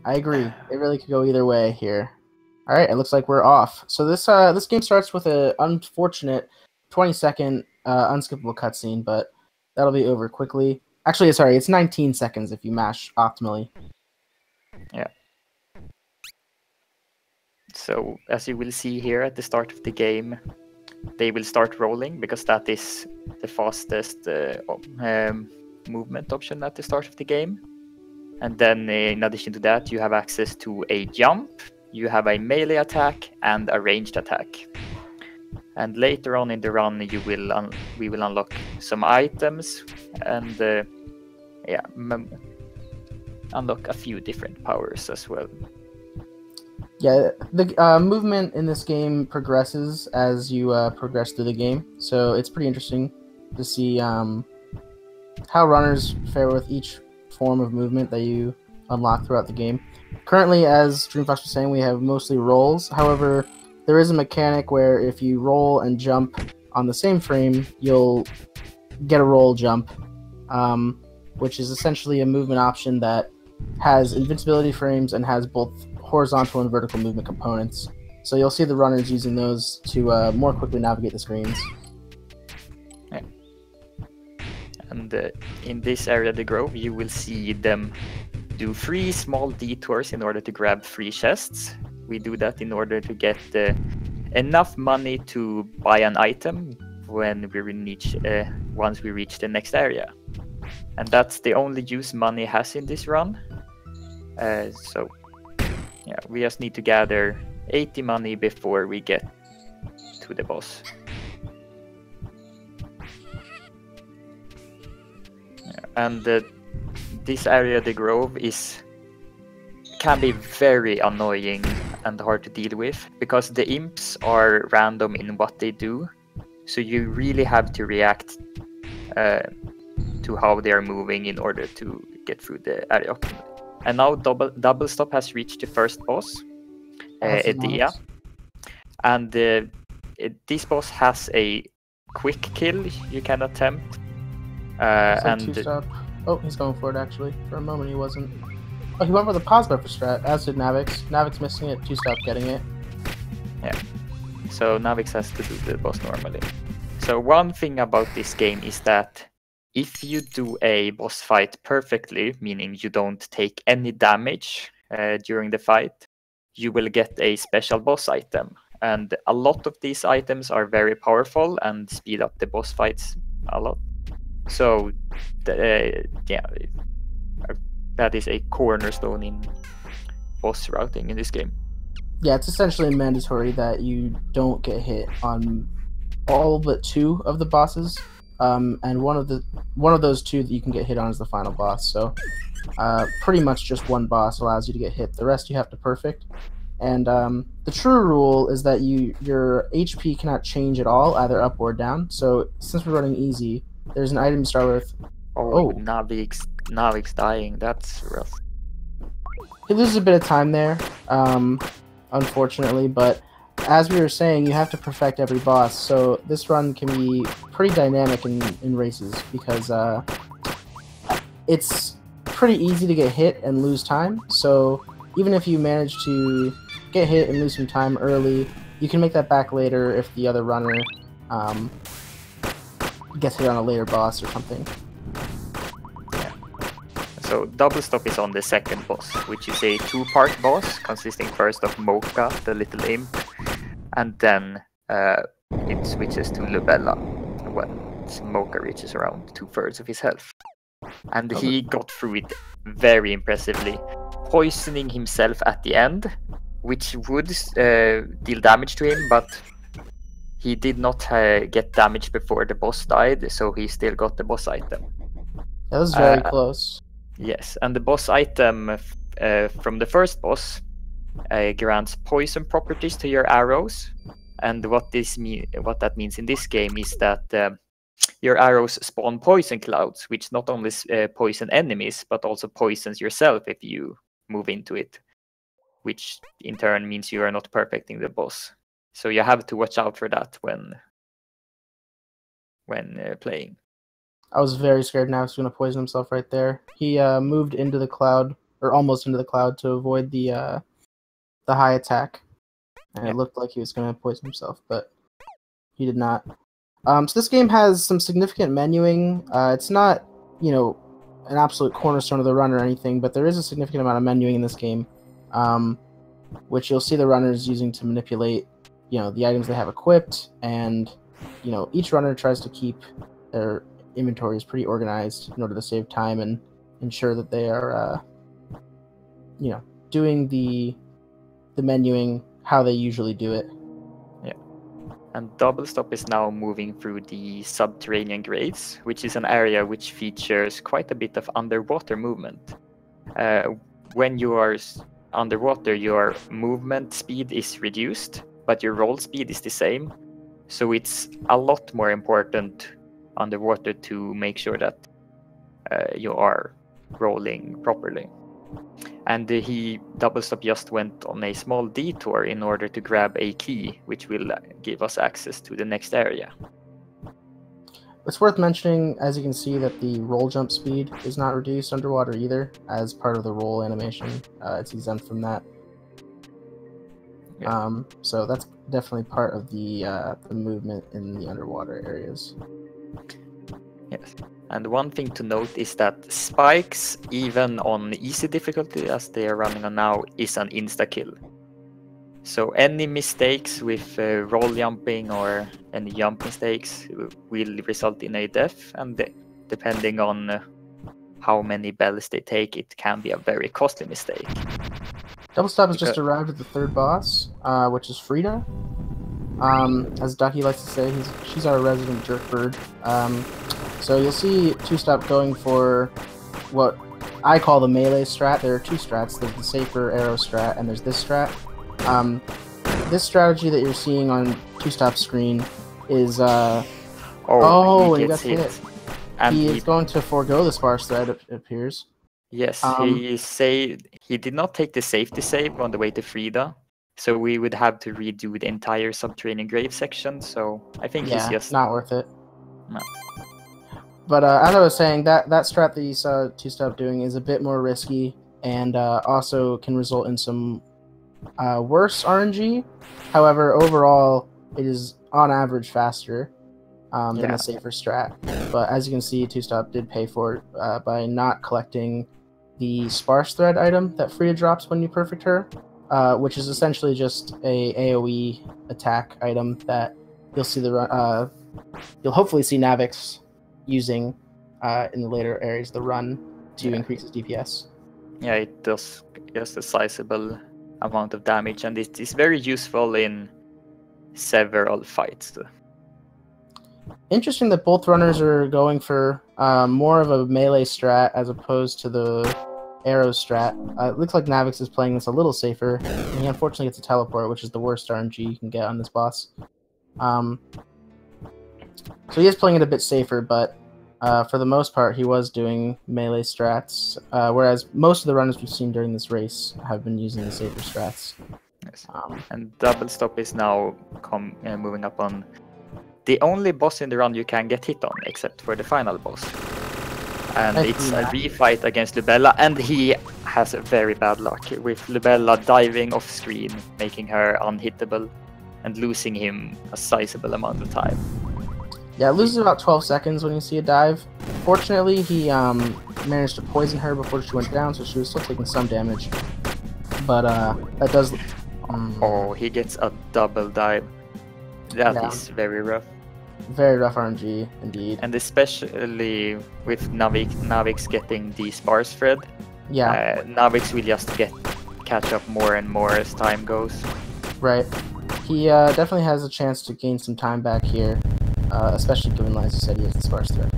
I agree. It really could go either way here. All right, it looks like we're off. So this game starts with an unfortunate 20-second unskippable cutscene, but that'll be over quickly. Actually, sorry, it's 19 seconds if you mash optimally. Yeah. So as you will see here at the start of the game, they will start rolling because that is the fastest movement option at the start of the game. And then in addition to that, you have access to a jump, you have a melee attack, and a ranged attack. And later on in the run, we will unlock some items and unlock a few different powers as well. Yeah, the movement in this game progresses as you progress through the game, so it's pretty interesting to see how runners fare with each form of movement that you unlock throughout the game. Currently, as Dreamfox was saying, we have mostly rolls. However, there is a mechanic where if you roll and jump on the same frame, you'll get a roll jump, which is essentially a movement option that has invincibility frames and has both horizontal and vertical movement components. So you'll see the runners using those to more quickly navigate the screens. Yeah. And in this area of the grove, you will see them do 3 small detours in order to grab 3 chests. We do that in order to get enough money to buy an item when we reach once we reach the next area. And that's the only use money has in this run. So yeah, we just need to gather 80 money before we get to the boss. Yeah, and this area of the grove can be very annoying and hard to deal with because the imps are random in what they do, so you really have to react to how they are moving in order to get through the area. And now Doublestop has reached the first boss, Edea. Nice. And this boss has a quick kill you can attempt. Oh, he's going for it actually. For a moment he wasn't. Oh, he went for the pause buffer strat, as did Navix. Navix missing it, 2-stop getting it. Yeah. So Navix has to do the boss normally. So one thing about this game is that if you do a boss fight perfectly, meaning you don't take any damage during the fight, you will get a special boss item. And a lot of these items are very powerful and speed up the boss fights a lot. So, that is a cornerstone in boss routing in this game. Yeah, it's essentially mandatory that you don't get hit on all but 2 of the bosses. And one of those 2 that you can get hit on is the final boss. So pretty much just one boss allows you to get hit. The rest you have to perfect. And the true rule is that your HP cannot change at all, either up or down. So since we're running easy, there's an item to start with. Oh. Navix dying. That's rough. He loses a bit of time there, unfortunately, but as we were saying, you have to perfect every boss, so this run can be pretty dynamic in races, because it's pretty easy to get hit and lose time, so even if you manage to get hit and lose some time early, you can make that back later if the other runner gets hit on a later boss or something. Yeah. So Doublestop is on the second boss, which is a 2-part boss, consisting first of Mocha, the little imp, and then it switches to Lubella when Mocha reaches around 2/3 of his health. And he got through it very impressively, poisoning himself at the end, which would deal damage to him, but he did not get damage before the boss died, so he still got the boss item. That was very close. Yes, and the boss item from the first boss grants poison properties to your arrows, and what that means in this game is that your arrows spawn poison clouds, which not only poison enemies but also poisons yourself if you move into it, which in turn means you are not perfecting the boss. So you have to watch out for that when playing. I was very scared now he was going to poison himself right there. He moved into the cloud or almost into the cloud to avoid the high attack. And it looked like he was going to poison himself, but he did not. So this game has some significant menuing. It's not, an absolute cornerstone of the run or anything, but there is a significant amount of menuing in this game, which you'll see the runners using to manipulate, the items they have equipped, and, each runner tries to keep their inventories pretty organized in order to save time and ensure that they are, doing the menuing how they usually do it. Yeah. And Doublestop is now moving through the subterranean graves, which is an area which features quite a bit of underwater movement. When you are underwater, your movement speed is reduced, but your roll speed is the same. So it's a lot more important underwater to make sure that you are rolling properly. And Doublestop just went on a small detour in order to grab a key, which will give us access to the next area. It's worth mentioning, as you can see, that the roll jump speed is not reduced underwater either, as part of the roll animation. It's exempt from that. Yeah. So that's definitely part of the movement in the underwater areas. Yes. And one thing to note is that spikes, even on easy difficulty as they are running on now, is an insta-kill. So any mistakes with roll jumping or any jump mistakes will result in a death, and depending on how many bells they take, it can be a very costly mistake. Doublestop has just arrived at the third boss, which is Frida. As Ducky likes to say, she's our resident jerkbird. So you'll see Two-Stop going for what I call the melee strat. There are two strats. There's the safer arrow strat, and there's this strat. This strategy that you're seeing on Two-Stop's screen is... he gets hit. And he is going to forego the sparse thread, it appears. Yes, he did not take the safety save on the way to Frida. So we would have to redo the entire subterranean grave section. So I think he's just... not worth it. No. But as I was saying, that strat that you saw Two-Stop doing is a bit more risky, and also can result in some worse RNG. However, overall, it is on average faster than a safer strat. But as you can see, Two-Stop did pay for it by not collecting the sparse thread item that Frida drops when you perfect her, which is essentially just a AoE attack item that you'll see you'll hopefully see Navix using in the later areas of the run to increase its DPS. Yeah, it does just a sizable amount of damage, and it is very useful in several fights. Interesting that both runners are going for more of a melee strat as opposed to the arrow strat. It looks like Navix is playing this a little safer, and he unfortunately gets a teleport, which is the worst RNG you can get on this boss. So he is playing it a bit safer, but for the most part, he was doing melee strats, whereas most of the runners we've seen during this race have been using the safer strats. Yes. And Doublestop is now moving up on the only boss in the run you can get hit on, except for the final boss. And it's a refight against Lubella, and he has a very bad luck, with Lubella diving off screen, making her unhittable, and losing him a sizable amount of time. Yeah, it loses about 12 seconds when you see a dive. Fortunately, he managed to poison her before she went down, so she was still taking some damage. But that does... Oh, he gets a double dive. That is very rough. Very rough RNG, indeed. And especially with Navix getting the sparse thread. Yeah. Navix will just catch up more and more as time goes. Right. He definitely has a chance to gain some time back here, especially given, as you said, he has the sparse thread.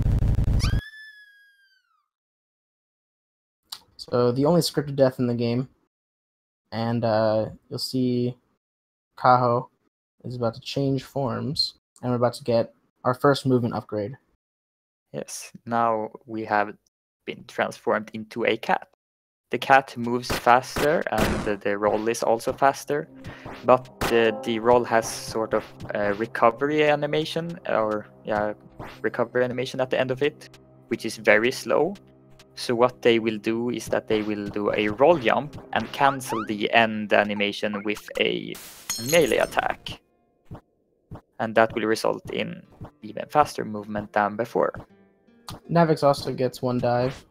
So the only scripted death in the game, and you'll see Kaho is about to change forms, and we're about to get our first movement upgrade. Yes, now we have been transformed into a cat. The cat moves faster, and the roll is also faster, but the roll has sort of a recovery animation, recovery animation at the end of it, which is very slow. So what they will do is that they will do a roll jump and cancel the end animation with a melee attack. And that will result in even faster movement than before. Navix also gets one dive.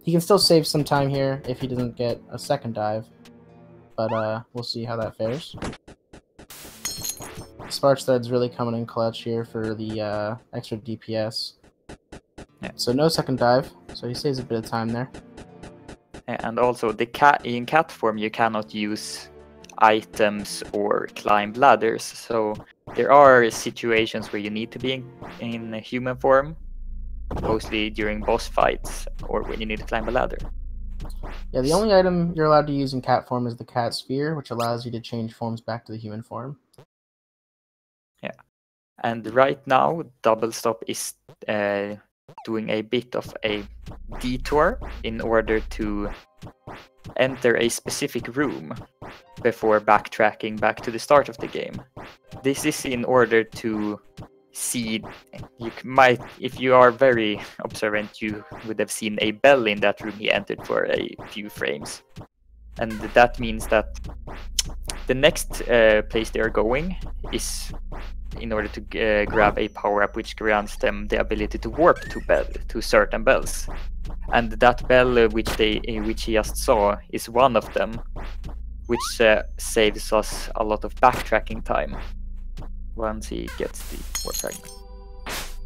He can still save some time here if he doesn't get a second dive. But we'll see how that fares. Sparks Thread's really coming in clutch here for the extra DPS. Yeah. So no second dive, so he saves a bit of time there. And also, in cat form, you cannot use items or climb ladders. So there are situations where you need to be in human form, mostly during boss fights or when you need to climb a ladder. Yeah, the only item you're allowed to use in cat form is the cat sphere, which allows you to change forms back to the human form. Yeah, and right now, Doublestop is doing a bit of a detour in order to enter a specific room before backtracking back to the start of the game. This is in order to see, you might, if you are very observant, you would have seen a bell in that room he entered for a few frames. And that means that the next place they are going is in order to grab a power-up which grants them the ability to warp to certain bells. And that bell which he just saw is one of them, which saves us a lot of backtracking time once he gets the warp fragment.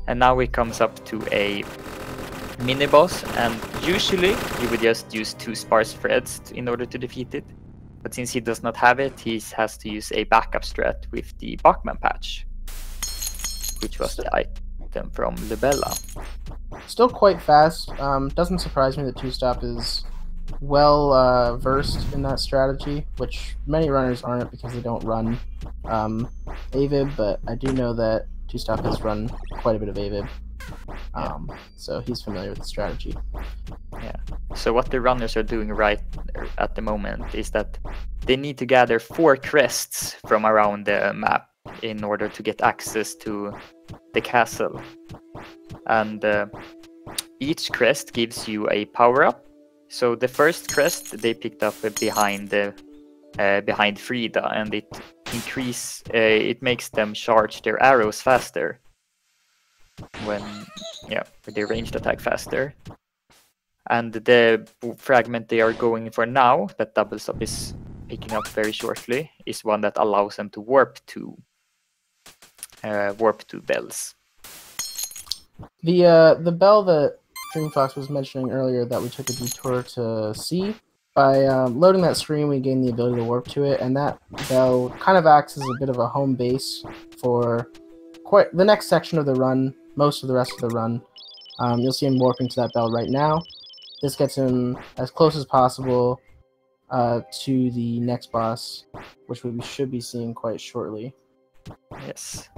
And now it comes up to a mini-boss, and usually you would just use 2 sparse threads in order to defeat it. But since he does not have it, he has to use a backup strat with the Bachman patch, which was the item from Libella. Still quite fast. Doesn't surprise me that 2-Stop is well versed in that strategy, which many runners aren't because they don't run AVIB, but I do know that 2-Stop has run quite a bit of AVIB. So he's familiar with the strategy. Yeah. So what the runners are doing right at the moment is that they need to gather 4 crests from around the map in order to get access to the castle. And each crest gives you a power-up. So the first crest they picked up behind Frida, and it makes them charge their arrows faster when they ranged attack faster. And the fragment they are going for now, that Doublestop is picking up very shortly, is one that allows them to warp to bells. The bell that Dreamfox was mentioning earlier that we took a detour to see, by loading that screen we gain the ability to warp to it, and that bell kind of acts as a bit of a home base for quite the next section of the run, most of the rest of the run. You'll see him warping to that bell right now. This gets him as close as possible to the next boss, which we should be seeing quite shortly. Yes.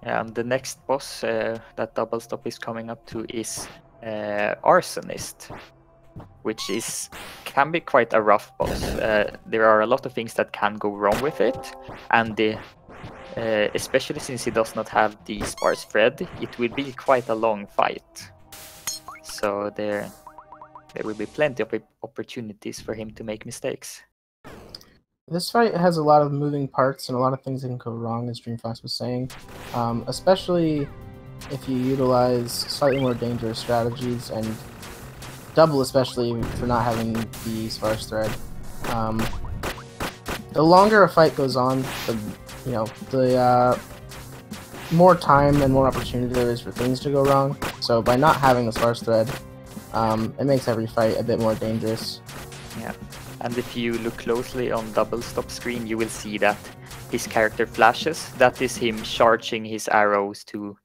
And the next boss that Doublestop is coming up to is Arsonist, which can be quite a rough boss. There are a lot of things that can go wrong with it, and especially since he does not have the sparse thread, it will be quite a long fight. So there will be plenty of opportunities for him to make mistakes. This fight has a lot of moving parts and a lot of things that can go wrong, as Dreamfox was saying, especially if you utilize slightly more dangerous strategies, and Double especially for not having the sparse thread. The longer a fight goes on, the more time and more opportunity there is for things to go wrong. So by not having the sparse thread, it makes every fight a bit more dangerous. Yeah. And if you look closely on Doublestop screen, you will see that his character flashes. That is him charging his arrows to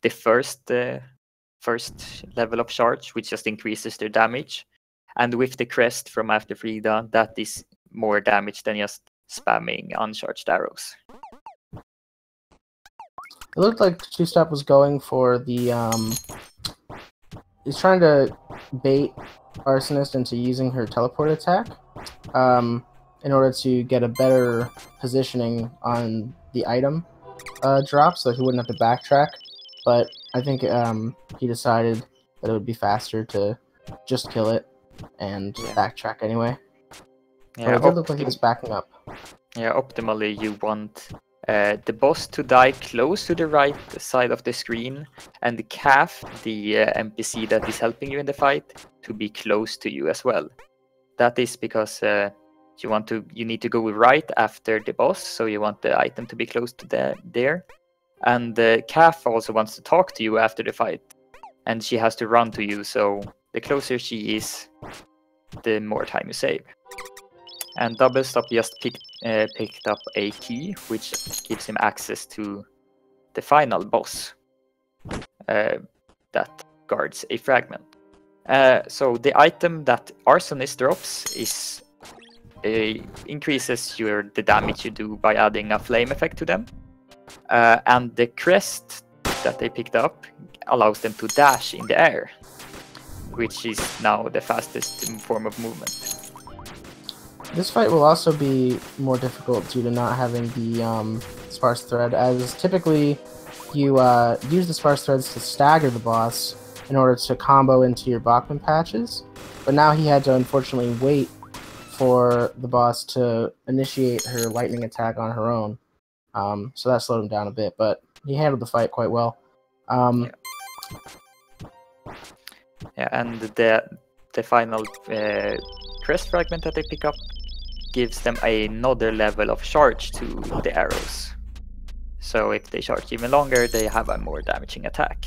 the first level of charge, which just increases their damage. And with the crest from after Frida, that is more damage than just spamming uncharged arrows. It looked like 2-Stop was going for the he's trying to bait Arsonist into using her teleport attack in order to get a better positioning on the item, drop, so he wouldn't have to backtrack. But I think he decided that it would be faster to just kill it and backtrack anyway. Yeah, but it did look like he was backing up. Yeah, optimally you want the boss to die close to the right side of the screen, and the calf, the NPC that is helping you in the fight, to be close to you as well. That is because you need to go right after the boss, so you want the item to be close to there. And the calf also wants to talk to you after the fight, and she has to run to you, so the closer she is, the more time you save. And Doublestop just picked up a key, which gives him access to the final boss that guards a fragment. So the item that Arsonist drops is increases the damage you do by adding a flame effect to them. And the crest that they picked up allows them to dash in the air, which is now the fastest form of movement. This fight will also be more difficult due to not having the sparse thread, as typically you use the sparse threads to stagger the boss in order to combo into your Bachman patches, but now he had to unfortunately wait for the boss to initiate her lightning attack on her own. So that slowed him down a bit, but he handled the fight quite well. Yeah, and the final crest fragment that they pick up gives them another level of charge to the arrows. So if they charge even longer, they have a more damaging attack.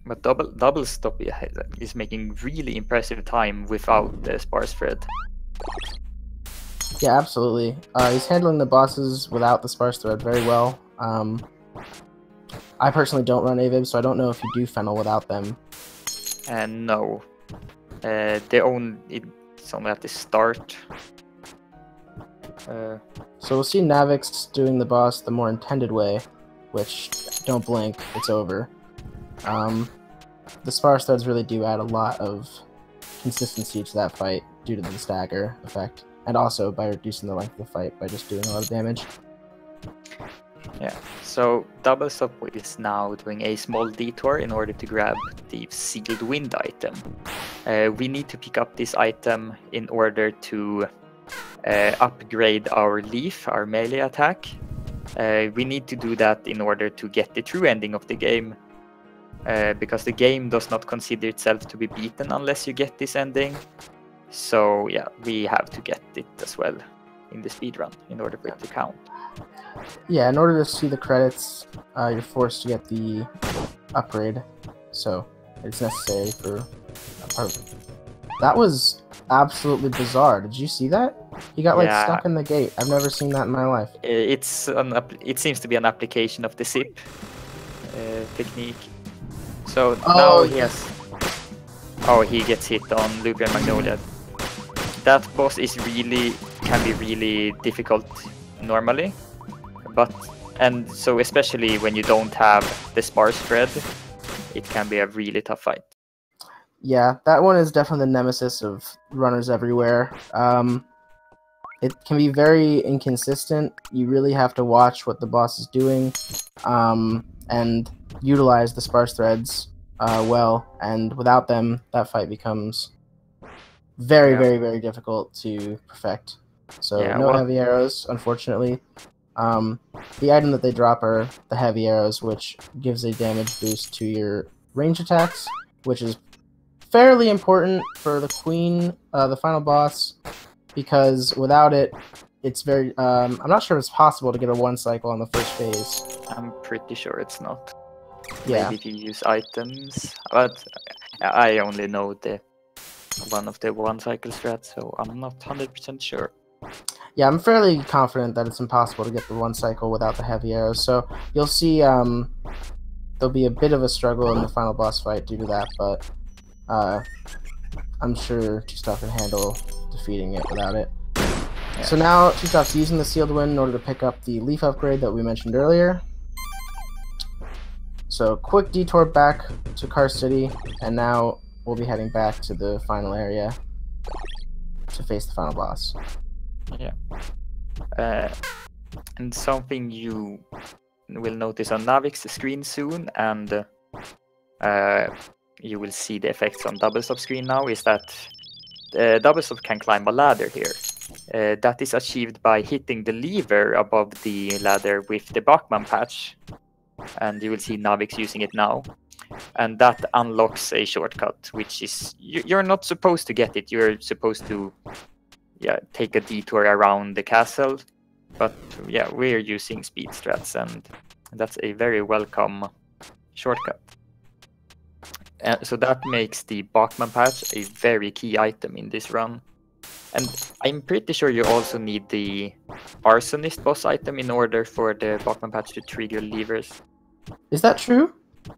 But Doublestop is making really impressive time without the sparse thread. Yeah, absolutely. He's handling the bosses without the sparse thread very well. I personally don't run AVIB, so I don't know if you do Fennel without them. And no. It's only at the start. So we'll see Navix doing the boss the more intended way, which, don't blink, it's over. The sparse threads really do add a lot of consistency to that fight due to the stagger effect, and also by reducing the length of the fight by just doing a lot of damage. Yeah, so Doublestop is now doing a small detour in order to grab the Sealed Wind item. We need to pick up this item in order to upgrade our Leaf, our melee attack. We need to do that in order to get the true ending of the game, because the game does not consider itself to be beaten unless you get this ending. So yeah, we have to get it as well in the speedrun in order for it to count. Yeah, in order to see the credits, you're forced to get the upgrade, so it's necessary for a part. That was absolutely bizarre. Did you see that? He got like stuck in the gate. I've never seen that in my life. It seems to be an application of the zip technique. So now he has. Oh, he gets hit on Lubrian Magnolia. That boss can be really difficult normally, and so especially when you don't have the sparse thread, it can be a really tough fight. Yeah, that one is definitely the nemesis of runners everywhere. It can be very inconsistent. You really have to watch what the boss is doing, and utilize the sparse threads well, and without them, that fight becomes very, very, very difficult to perfect. So no heavy arrows, unfortunately. The item that they drop are the heavy arrows, which gives a damage boost to your range attacks, which is fairly important for the Queen, the final boss, because without it, it's very... I'm not sure if it's possible to get a 1 cycle on the first phase. I'm pretty sure it's not. Yeah. Maybe if you use items, but I only know one of the 1 cycle strats, so I'm not 100% sure. Yeah, I'm fairly confident that it's impossible to get the 1 cycle without the heavy arrows, so you'll see there'll be a bit of a struggle in the final boss fight due to that, but I'm sure Two-Stop can handle defeating it without it. Yeah. So now Two-Stop's using the Sealed Wind in order to pick up the Leaf upgrade that we mentioned earlier. So quick detour back to Car City, and now we'll be heading back to the final area to face the final boss. Yeah. And something you will notice on Navix's screen soon, and you will see the effects on Doublestop screen now, is that Doublestop can climb a ladder here. That is achieved by hitting the lever above the ladder with the Bachman patch, and you will see Navix using it now. And that unlocks a shortcut, which is you're not supposed to get it. You're supposed to take a detour around the castle, but yeah, we're using speed strats, and that's a very welcome shortcut. So that makes the Bachman patch a very key item in this run. And I'm pretty sure you also need the Arsonist boss item in order for the Bachman patch to trigger levers. Is that true?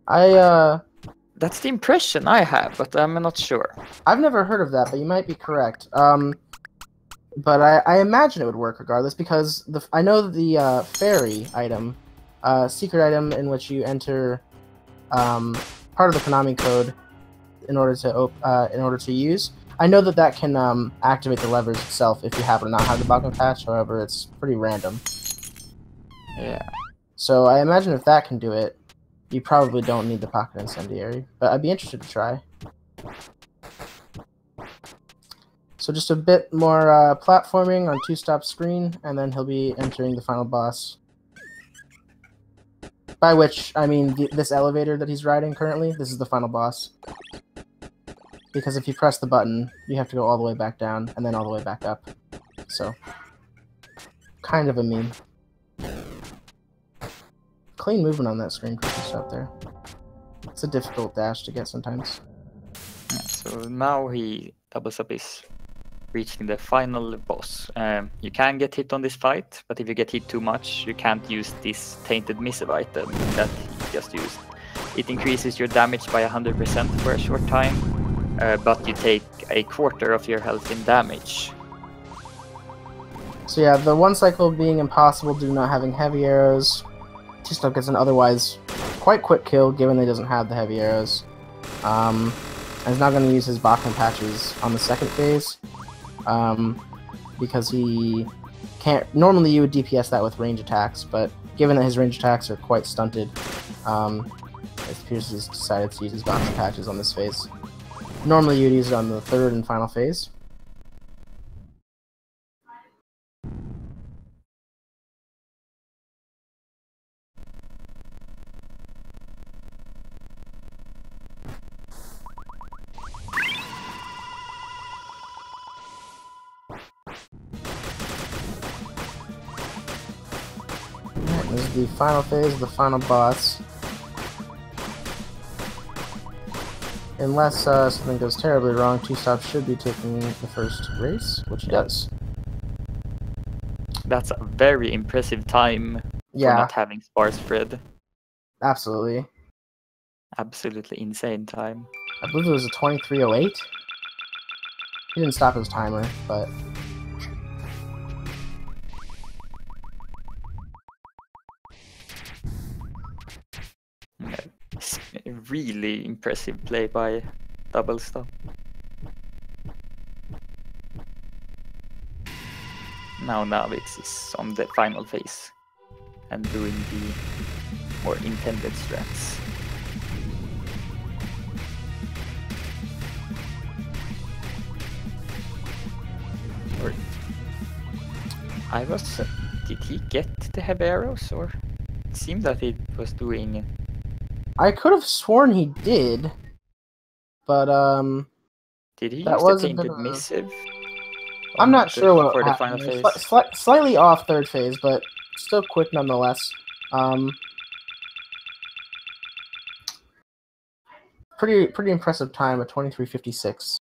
That's the impression I have, but I'm not sure. I've never heard of that, but you might be correct. But I imagine it would work regardless, because I know the fairy item, secret item in which you enter part of the Konami code in order to use. I know that can activate the levers itself if you happen to not have the Bachman patch. However, it's pretty random. Yeah. So I imagine if that can do it, you probably don't need the Pocket Incendiary. But I'd be interested to try. So just a bit more platforming on 2-stop screen, and then he'll be entering the final boss. By which, I mean this elevator that he's riding currently, this is the final boss. Because if you press the button, you have to go all the way back down, and then all the way back up. So, kind of a meme. Clean movement on that screen for up there. It's a difficult dash to get sometimes. Yeah, so now Doublestop is reaching the final boss. You can get hit on this fight, but if you get hit too much, you can't use this Tainted Missive item that he just used. It increases your damage by 100% for a short time, but you take a quarter of your health in damage. So yeah, the one cycle being impossible due to not having heavy arrows. Doublestop gets an otherwise quite quick kill, given that he doesn't have the heavy arrows. And he's not going to use his Bachman patches on the second phase. Because he can't... Normally you would DPS that with range attacks, but given that his range attacks are quite stunted, it appears he's decided to use his Bachman patches on this phase. Normally you'd use it on the third and final phase. This is the final phase of the final boss. Unless something goes terribly wrong, 2-Stop should be taking the first race, which he does. That's a very impressive time for not having sparse spread. Absolutely. Absolutely insane time. I believe it was a 23:08. He didn't stop his timer, but... Really impressive play by Doublestop. Now Navix is on the final phase and doing the more intended strats. Did he get the heavy arrows, or it seemed that it was doing... I could have sworn he did, but did he that use was the Tainted Missive? I'm not sure what for the happened. final phase. Slightly off third phase, but still quick nonetheless. Pretty impressive time at 23:56.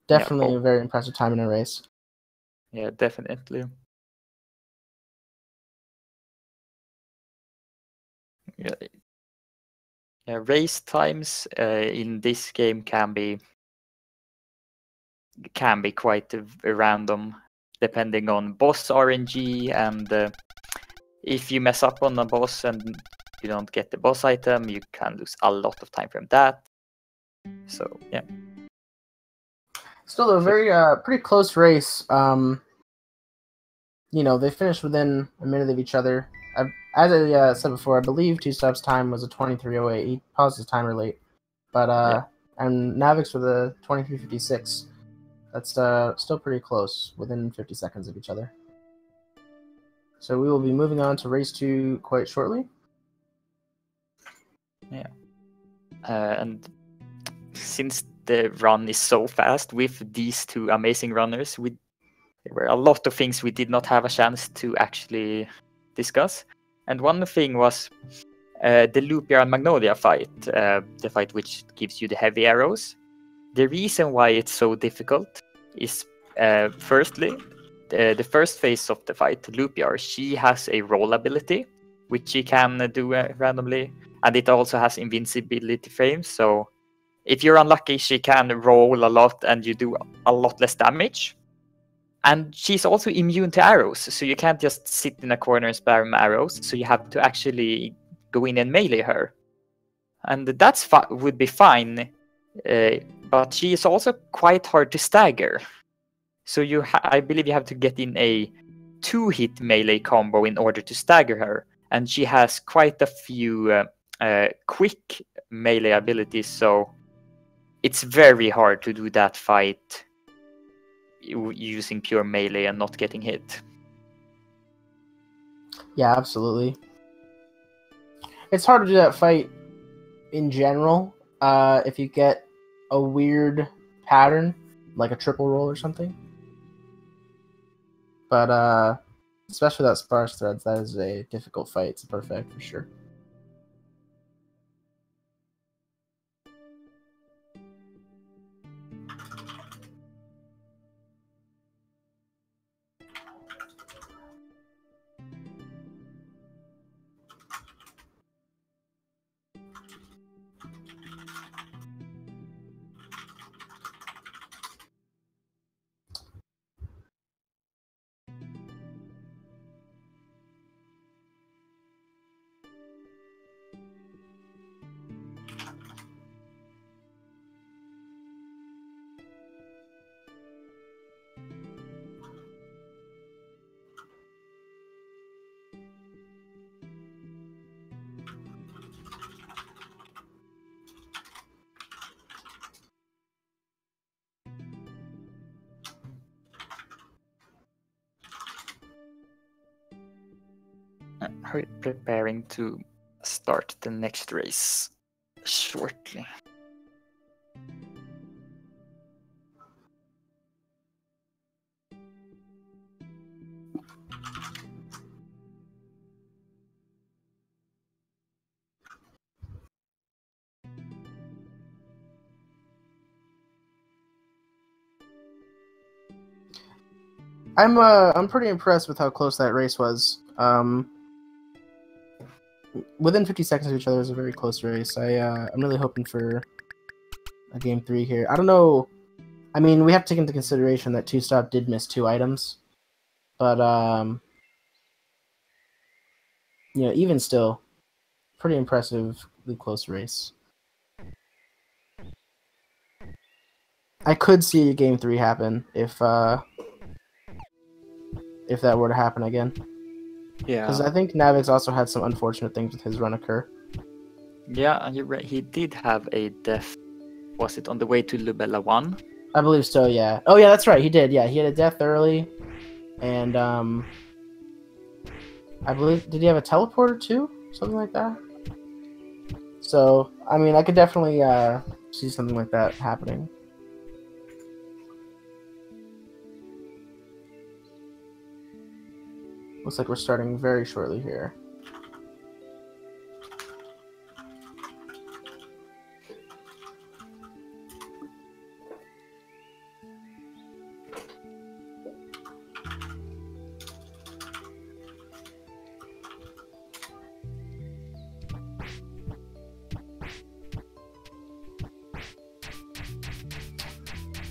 Definitely a very impressive time in a race. Yeah, definitely. Yeah, race times in this game can be quite random, depending on boss RNG, and if you mess up on a boss and you don't get the boss item, you can lose a lot of time from that. So yeah. Still a very pretty close race. you know, they finished within a minute of each other. As I said before, I believe Two Stop's time was a 23:08. He paused his timer late, but and Navix with a 23:56. That's still pretty close, within 50 seconds of each other. So we will be moving on to race 2 quite shortly. Yeah, and since the run is so fast with these two amazing runners, there were a lot of things we did not have a chance to actually discuss. And one thing was the Lupia and Magnolia fight, the fight which gives you the heavy arrows. The reason why it's so difficult is, firstly, the first phase of the fight, Lupia, she has a roll ability, which she can do randomly, and it also has invincibility frames, so if you're unlucky, she can roll a lot and you do a lot less damage. And she's also immune to arrows, so you can't just sit in a corner and spam arrows, so you have to actually go in and melee her. And that's would be fine, but she is also quite hard to stagger. So I believe you have to get in a 2-hit melee combo in order to stagger her. And she has quite a few quick melee abilities, so it's very hard to do that fight using pure melee and not getting hit. Yeah, absolutely. It's hard to do that fight in general if you get a weird pattern, like a triple roll or something. But especially that sparse threads, that is a difficult fight. It's perfect for sure. We're preparing to start the next race shortly. I'm pretty impressed with how close that race was. Within 50 seconds of each other is a very close race. I'm really hoping for a game 3 here. I don't know. I mean, we have to take into consideration that Two Stop did miss 2 items, but you know, even still, pretty impressively close race. I could see game 3 happen if that were to happen again. Yeah. Because I think Navix also had some unfortunate things with his run occur. Yeah, you're right. He did have a death. Was it on the way to Lubella 1? I believe so, yeah. Oh, yeah, that's right. He did, yeah. He had a death early. And, I believe... Did he have a teleporter, too? Something like that? So, I mean, I could definitely see something like that happening. Looks like we're starting very shortly here.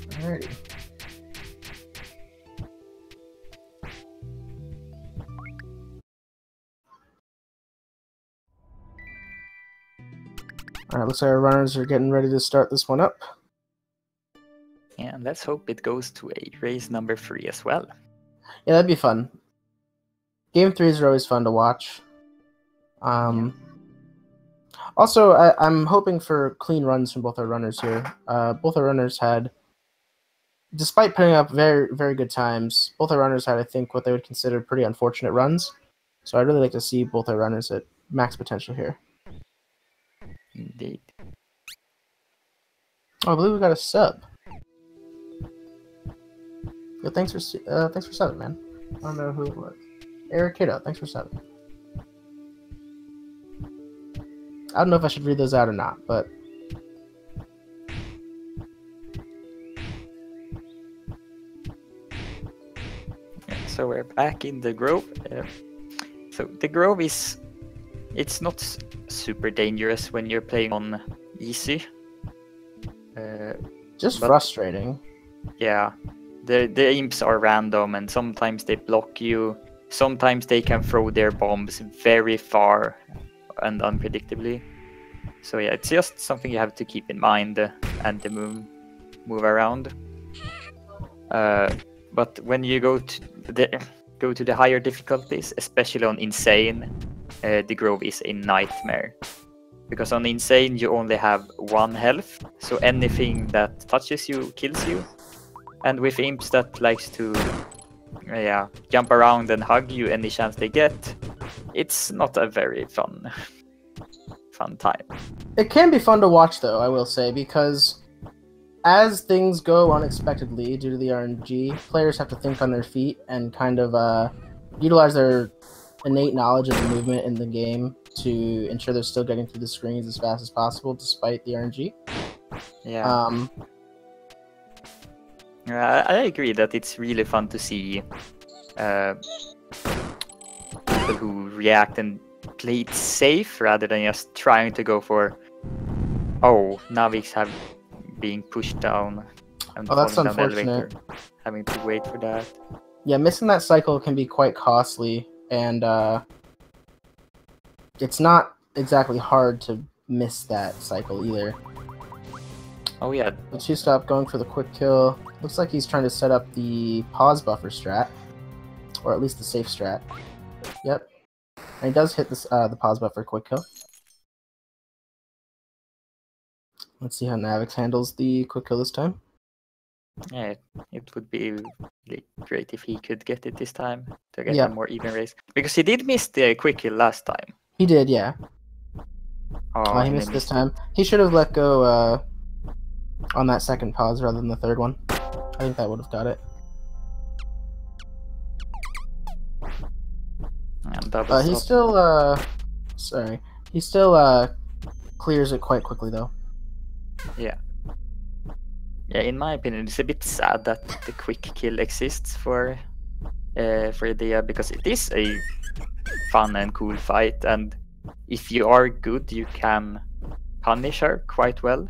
Alrighty. Alright, looks like our runners are getting ready to start this one up. Yeah, and let's hope it goes to a race number 3 as well. Yeah, that'd be fun. Game 3s are always fun to watch. Also, I'm hoping for clean runs from both our runners here. Both our runners had, despite putting up very, very good times, both our runners had, I think, what they would consider pretty unfortunate runs. So I'd really like to see both our runners at max potential here. Indeed. Oh, I believe we got a sub. Yo, thanks for subbing, man. I don't know who it was. Eric Kiddo, thanks for subbing. I don't know if I should read those out or not, but so we're back in the grove. So the grove it's not super dangerous when you're playing on easy. Just frustrating. Yeah, the imps are random and sometimes they block you. Sometimes they can throw their bombs very far and unpredictably. So yeah, it's just something you have to keep in mind and to move around. But when you go to the higher difficulties, especially on insane, the grove is a nightmare. Because on insane you only have 1 health, so anything that touches you kills you. And with imps that likes to jump around and hug you any chance they get, it's not a very fun time. It can be fun to watch, though, I will say, because as things go unexpectedly due to the RNG, players have to think on their feet and kind of utilize their innate knowledge of the movement in the game to ensure they're still getting through the screens as fast as possible despite the RNG. Yeah. I agree that it's really fun to see people who react and play it safe rather than just trying to go for, oh, Navix have being pushed down and that's falling down the unfortunate. elevator, having to wait for that. Yeah, missing that cycle can be quite costly, and it's not exactly hard to miss that cycle either. Oh yeah. The 2-stop going for the quick kill. Looks like he's trying to set up the pause buffer strat, or at least the safe strat. Yep, and he does hit this the pause buffer quick kill. Let's see how Navix handles the quick kill this time. Yeah, it would be really great if he could get it this time to get a more even race. Because he did miss the quick kill last time. He did, yeah. Oh, he missed this time. He should have let go on that second pause rather than the third one. I think that would have got it. He still, sorry. He still clears it quite quickly, though. Yeah. Yeah, in my opinion, it's a bit sad that the quick kill exists for Dia, because it is a fun and cool fight, and if you are good, you can punish her quite well.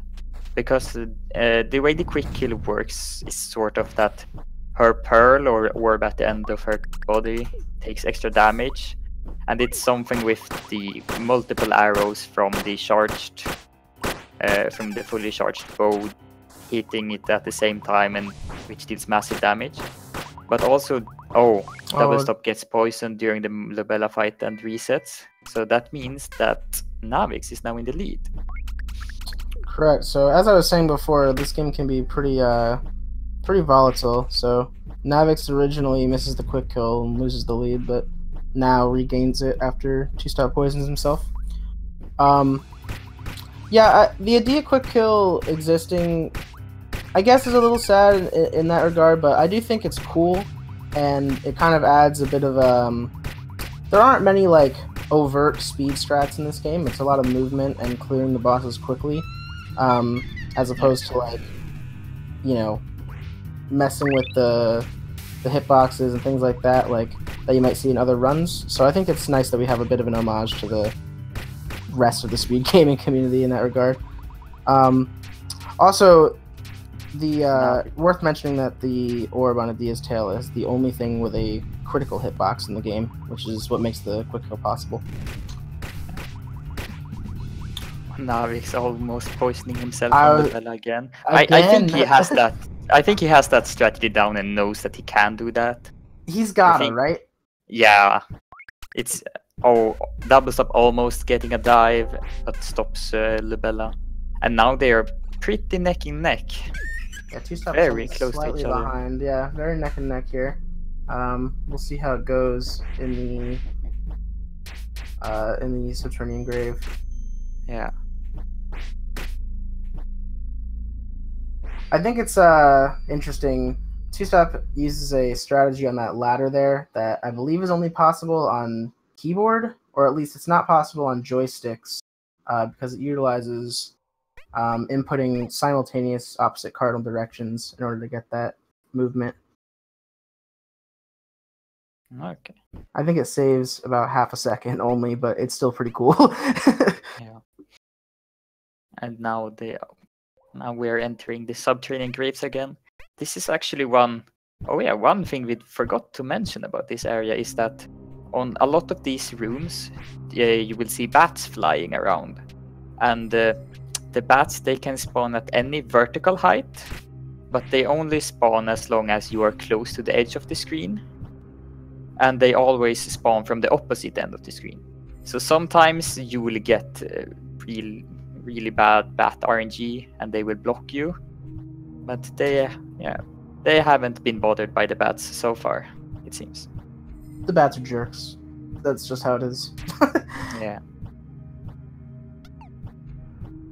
Because the way the quick kill works is sort of that her pearl or orb at the end of her body takes extra damage, and it's something with the multiple arrows from the fully charged bow hitting it at the same time, and which deals massive damage. But also, Doublestop gets poisoned during the Lobella fight and resets, so that means that Navix is now in the lead. Correct. So as I was saying before, this game can be pretty volatile. So Navix originally misses the quick kill and loses the lead, but now regains it after 2-stop poisons himself. Yeah, the Adia quick kill existing, I guess, is a little sad in that regard, but I do think it's cool, and it kind of adds a bit of there aren't many like overt speed strats in this game. It's a lot of movement and clearing the bosses quickly. As opposed to, like, you know, messing with the hitboxes and things like that, like that you might see in other runs. So I think it's nice that we have a bit of an homage to the rest of the speed gaming community in that regard. Also, worth mentioning that the orb on Adia's tail is the only thing with a critical hitbox in the game, which is what makes the quick kill possible. Navix almost poisoning himself on the Bella again. I think he has that. I think he has that strategy down and knows that he can do that. He's got it, right? Yeah, It's Doublestop almost getting a dive, but stops Lubella. And now they are pretty neck and neck. Yeah, two stops very close to slightly each other. behind. Yeah, very neck and neck here. We'll see how it goes in the Subterranean Grave. Yeah. I think it's interesting. Two-Stop uses a strategy on that ladder there that I believe is only possible on keyboard, or at least it's not possible on joysticks, because it utilizes inputting simultaneous opposite cardinal directions in order to get that movement. Okay. I think it saves about half a second only, but it's still pretty cool. Yeah. And now we're entering the Subterranean Graves again. This is actually one thing we forgot to mention about this area is that on a lot of these rooms, you will see bats flying around. And the bats, they can spawn at any vertical height, but they only spawn as long as you are close to the edge of the screen. And they always spawn from the opposite end of the screen. So sometimes you will get really bad bat RNG and they will block you. But they haven't been bothered by the bats so far, it seems. The bats are jerks. That's just how it is. Yeah.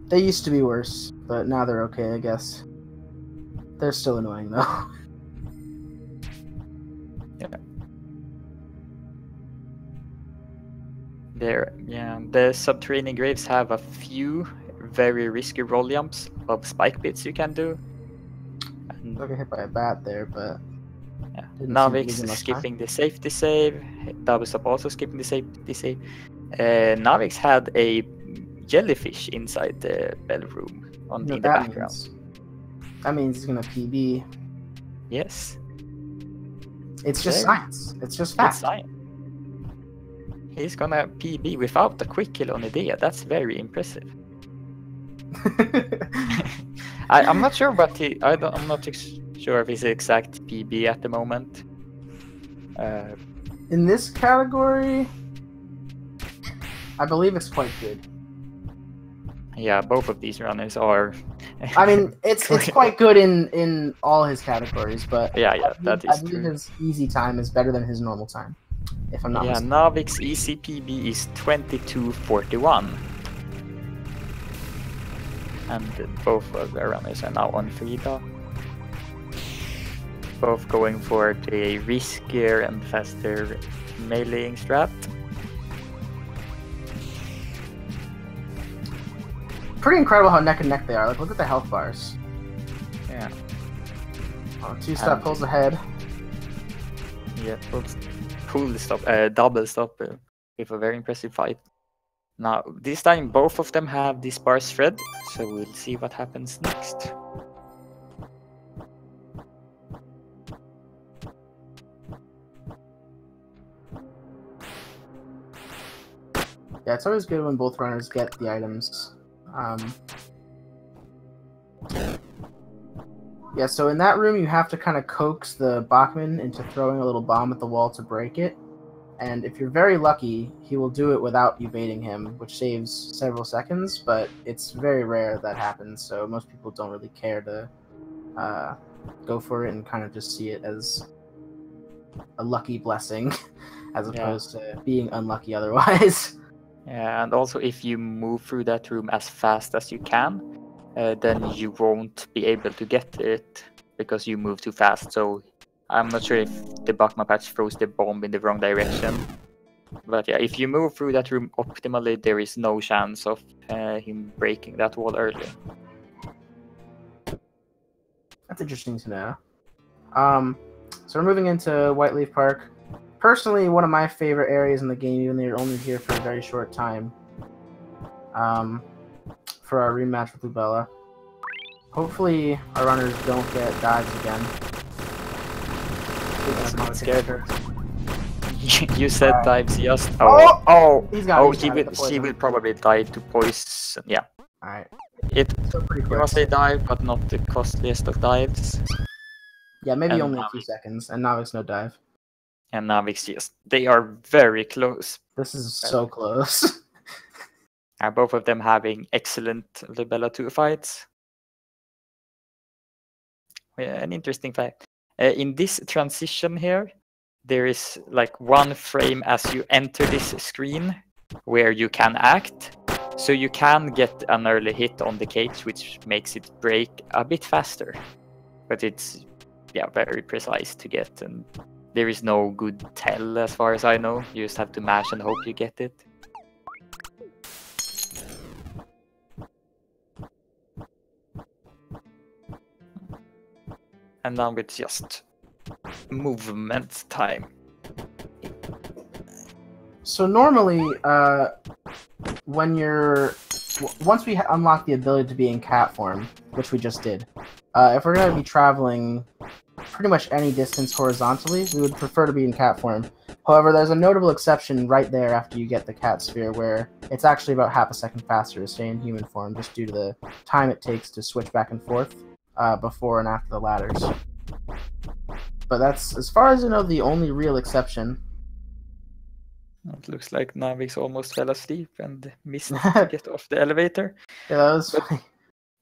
They used to be worse, but now they're okay, I guess. They're still annoying, though. Yeah. The Subterranean Graves have a few very risky roll jumps of spike bits you can do. And I got hit by a bat there, but yeah. didn't seem to lose Navix enough skipping the safety save. Doublestop also skipping the safety save. Navix had a jellyfish inside the bell room in the background. That means he's gonna PB. Yes. It's just science. It's just fact. It's science. He's gonna PB without a quick kill on Idea. That's very impressive. I'm not sure, but I'm not sure of his exact PB at the moment. In this category, I believe it's quite good. Yeah, both of these runners are. I mean, it's quite good in all his categories, but yeah, that is I believe true. his easy time is better than his normal time, if I'm not mistaken. Navix easy PB is 22:41. And both of the runners are now on Frida. Both going for the riskier and faster meleeing strat. Pretty incredible how neck and neck they are. Like, look at the health bars. Yeah. Oh, two-step pulls ahead. Yeah, Doublestop with a very impressive fight. Now, this time both of them have the sparse thread, so we'll see what happens next. Yeah, it's always good when both runners get the items. Yeah, so in that room you have to kind of coax the Bachman into throwing a little bomb at the wall to break it. And if you're very lucky, he will do it without you baiting him, which saves several seconds, but it's very rare that happens, so most people don't really care to go for it and kind of just see it as a lucky blessing, as opposed to being unlucky otherwise. Yeah, and also if you move through that room as fast as you can, then you won't be able to get it because you move too fast. So I'm not sure if the Bachman patch throws the bomb in the wrong direction. But yeah, if you move through that room optimally, there is no chance of him breaking that wall early. That's interesting to know. So we're moving into Whiteleaf Park. Personally, one of my favorite areas in the game, even though you're only here for a very short time. For our rematch with Lubella. Hopefully our runners don't get dives again. I'm scared. You said dives just. He will probably die to poison. Yeah. Alright. It was a dive, but not the costliest of dives. Yeah, maybe only a few seconds, and Navix no dive. And Navix, they are very close. This is so close. Both of them having excellent Libella 2 fights. Yeah, an interesting fact. In this transition here, there is like 1 frame as you enter this screen where you can act. So you can get an early hit on the cage, which makes it break a bit faster. But it's very precise to get, and there is no good tell as far as I know. You just have to mash and hope you get it. And now it's just movement time. So normally, once we unlock the ability to be in cat form, which we just did, if we're going to be traveling pretty much any distance horizontally, we would prefer to be in cat form. However, there's a notable exception right there after you get the cat sphere, where it's actually about half a second faster to stay in human form, just due to the time it takes to switch back and forth before and after the ladders. But that's, as far as I know, the only real exception. It looks like Navix almost fell asleep and missed to get off the elevator. Yeah, that was funny.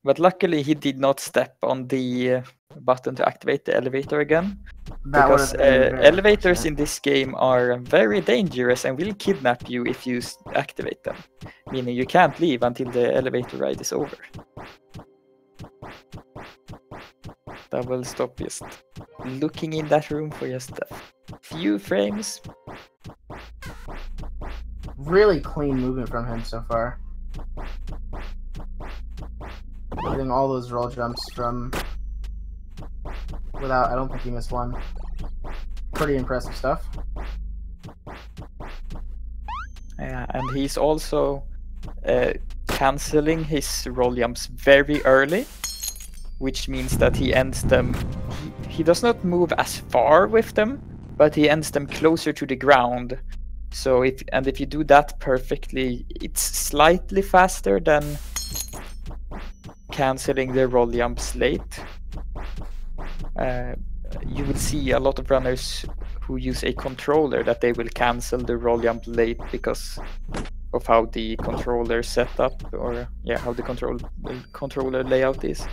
But luckily he did not step on the button to activate the elevator again. Because elevators in this game are very dangerous and will kidnap you if you activate them. Meaning you can't leave until the elevator ride is over. Doublestop just looking in that room for just a few frames. Really clean movement from him so far. Getting all those roll jumps from without, I don't think he missed one. Pretty impressive stuff. Yeah, and he's also cancelling his roll jumps very early, which means that he ends them. He does not move as far with them, but he ends them closer to the ground. So if you do that perfectly, it's slightly faster than cancelling the roll jumps late. You will see a lot of runners who use a controller that they will cancel the roll jump late because of how the controller setup, or how the controller layout is,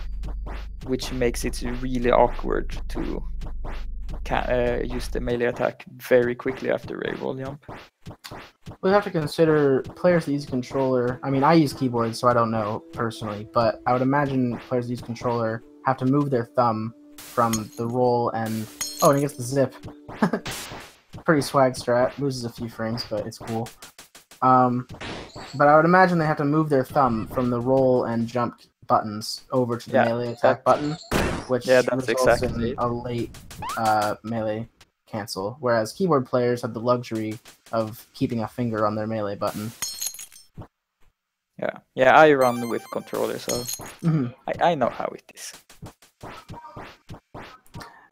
which makes it really awkward to use the melee attack very quickly after a roll jump. We have to consider players that use controller. I mean, I use keyboard, so I don't know personally, but I would imagine players that use controller have to move their thumb from the roll and and he gets the zip. Pretty swag strat. Loses a few frames, but it's cool. But I would imagine they have to move their thumb from the roll and jump buttons over to the melee attack button, which results in a late melee cancel, whereas keyboard players have the luxury of keeping a finger on their melee button. Yeah, I run with controller, so I know how it is.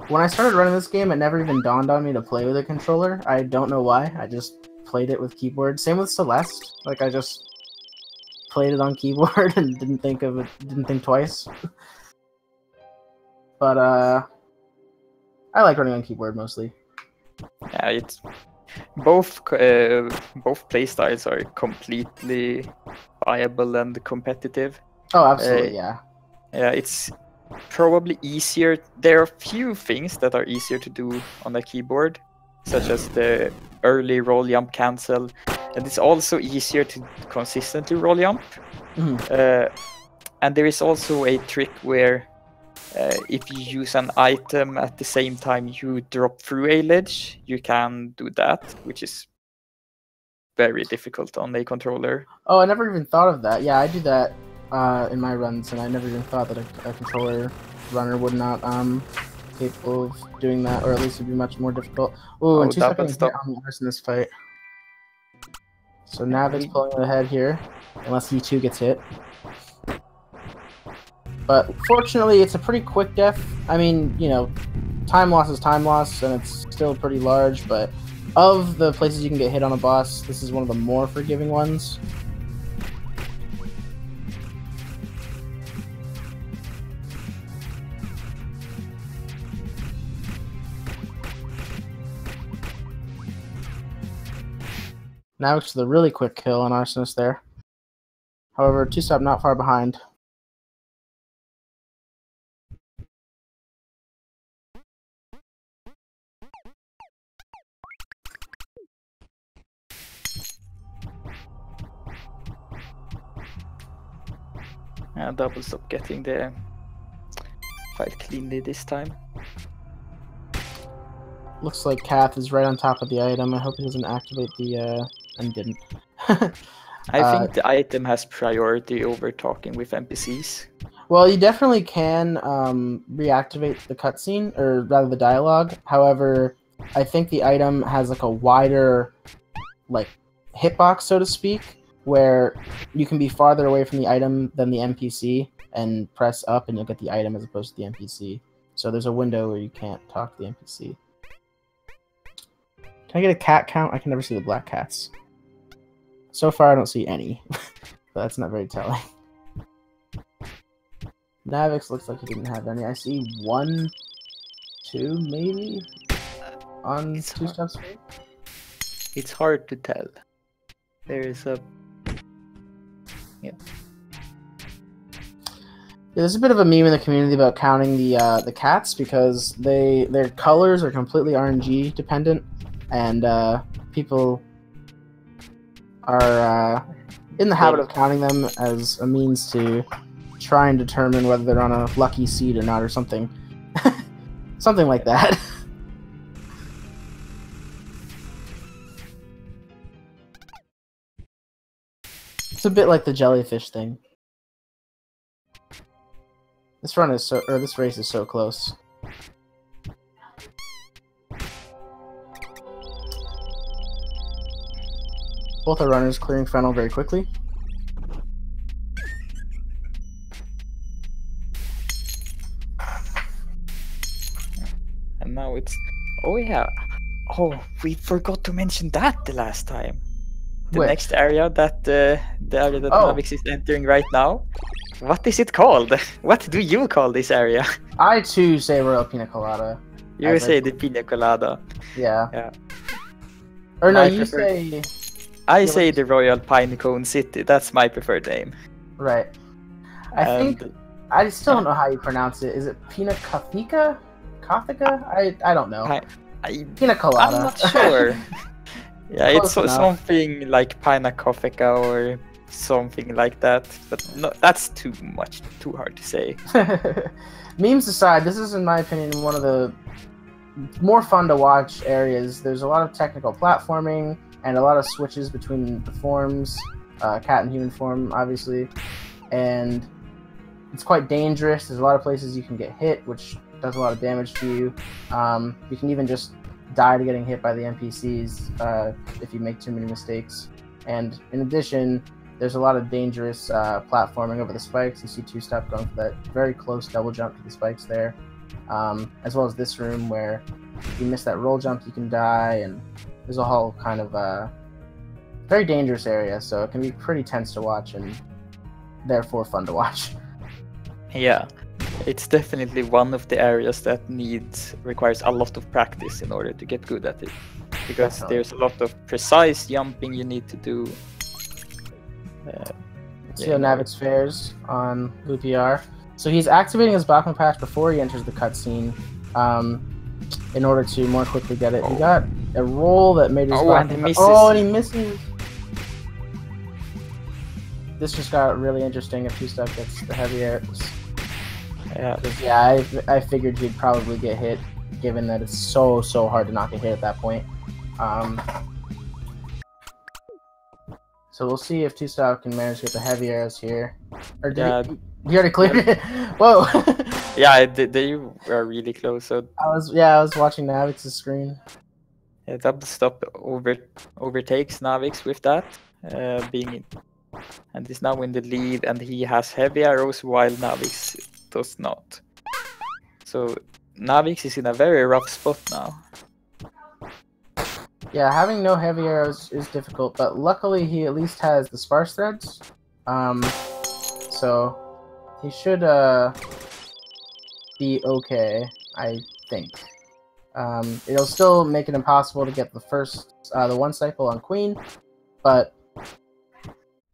When I started running this game, it never even dawned on me to play with a controller. I don't know why. I just played it with keyboard. Same with Celeste. Like, I just played it on keyboard and didn't think twice. But I like running on keyboard mostly. Yeah, it's both playstyles are completely viable and competitive. Oh, absolutely, yeah. Yeah, it's probably easier. There are a few things that are easier to do on a keyboard, such as the early roll jump cancel, and it's also easier to consistently roll jump. And there is also a trick where if you use an item at the same time you drop through a ledge, you can do that, which is very difficult on a controller. Oh, I never even thought of that. Yeah, I do that in my runs, and I never even thought that a controller runner would not capable of doing that, or at least would be much more difficult. Ooh, and 2 seconds hit on the horse in this fight. So Navix pulling ahead here, unless he too gets hit. But fortunately, it's a pretty quick death. I mean, you know, time loss is time loss, and it's still pretty large, but of the places you can get hit on a boss, this is one of the more forgiving ones. Navix with a really quick kill on Arsonist there. However, Two-Stop not far behind. Doublestop getting the fight cleanly this time. Looks like Kath is right on top of the item. I hope he doesn't activate the, and didn't. I think the item has priority over talking with NPCs. Well, you definitely can reactivate the cutscene, or rather the dialogue. However, I think the item has like a wider like hitbox, so to speak, where you can be farther away from the item than the NPC and press up and you'll get the item as opposed to the NPC. So there's a window where you can't talk to the NPC. Can I get a cat count? I can never see the black cats. So far I don't see any, but that's not very telling. Navix looks like he didn't have any. I see 1, 2 maybe on Two-Stop screen. It's hard to tell. There is a Yeah, there's a bit of a meme in the community about counting the cats because their colors are completely RNG dependent, and people are in the habit of counting them as a means to try and determine whether they're on a lucky seed or not, or something, something like that. It's a bit like the jellyfish thing. This race is so close. Both are runners clearing frontal very quickly. And now it's... Oh yeah. Oh, we forgot to mention that the last time. The next area that the area that Navix is entering right now. What is it called? What do you call this area? I too say Royal Pina Colada. You say the Pina Colada. Yeah. Yeah. Or no, you say... I say the Royal Pinecone City. That's my preferred name. Right. I still don't know how you pronounce it. Is it Pina Kothica? Kothica? I don't know. Pina Colada. I'm not sure. Yeah, it's something like Pina Kothica or something like that. But no, that's too hard to say. Memes aside, this is, in my opinion, one of the more fun to watch areas. There's a lot of technical platforming and a lot of switches between the forms, cat and human form, obviously. And it's quite dangerous. There's a lot of places you can get hit, which does a lot of damage to you. You can even just die to getting hit by the NPCs if you make too many mistakes. And in addition, there's a lot of dangerous platforming over the spikes. You see Two-Stop going for that very close double jump to the spikes there. As well as this room where if you miss that roll jump, you can die, and there's a whole kind of very dangerous area, so it can be pretty tense to watch and therefore fun to watch. Yeah, it's definitely one of the areas that requires a lot of practice in order to get good at it, because there's a lot of precise jumping you need to do. See how Navix fares on VPR. So he's activating his Bachman patch before he enters the cutscene in order to more quickly get it. He got a roll that made his Bachman patch. Oh, and he misses! This just got really interesting if Two-Stop gets the heavy airs. Yeah, I figured he'd probably get hit, given that it's so hard to not get hit at that point. So we'll see if Two-Stop can manage to get the heavy arrows here. Or did he already cleared it? Whoa! Yeah, they were really close. So I was watching Navix's screen. Yeah, Doublestop overtakes Navix with that, and is now in the lead, and he has heavy arrows while Navix does not. So Navix is in a very rough spot now. Yeah, having no heavy arrows is difficult, but luckily he at least has the sparse threads. So he should be okay, I think. It'll still make it impossible to get the one cycle on Queen, but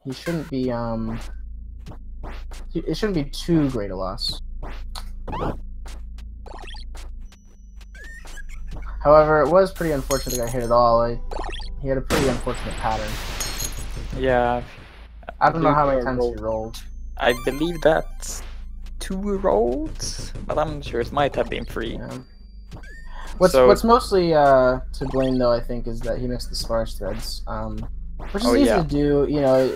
he shouldn't be it shouldn't be too great a loss. However, it was pretty unfortunate that I hit it all. He had a pretty unfortunate pattern. Yeah. I don't know how many times he rolled. I believe that's 2 rolls, but I'm sure it might have been 3. Yeah. What's mostly to blame, though, I think, is that he missed the sparse threads, which is easy to do. You know,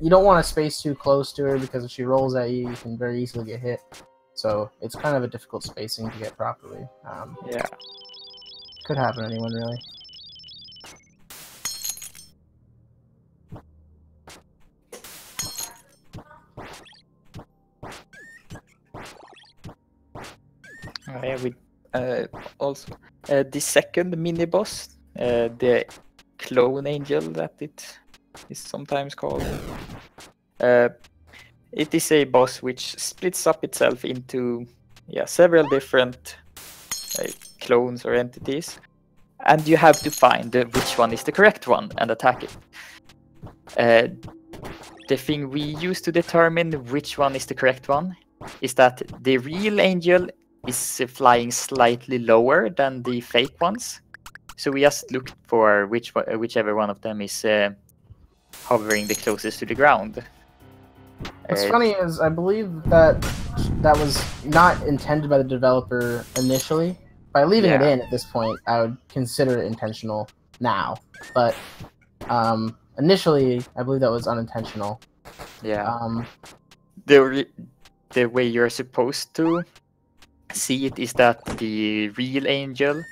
you don't want to space too close to her because if she rolls at you, you can very easily get hit. So it's kind of a difficult spacing to get properly. Yeah. Could happen to anyone, really. Yeah, we also the second mini boss, the clone angel that it is sometimes called. It is a boss which splits up itself into several different clones or entities, and you have to find which one is the correct one and attack it. The thing we use to determine which one is the correct one is that the real angel is flying slightly lower than the fake ones. So we just looked for whichever one of them is hovering the closest to the ground. What's funny is I believe that was not intended by the developer initially. By leaving it in at this point, I would consider it intentional now. But initially, I believe that was unintentional. Yeah. The way you're supposed to see it is that the real angel,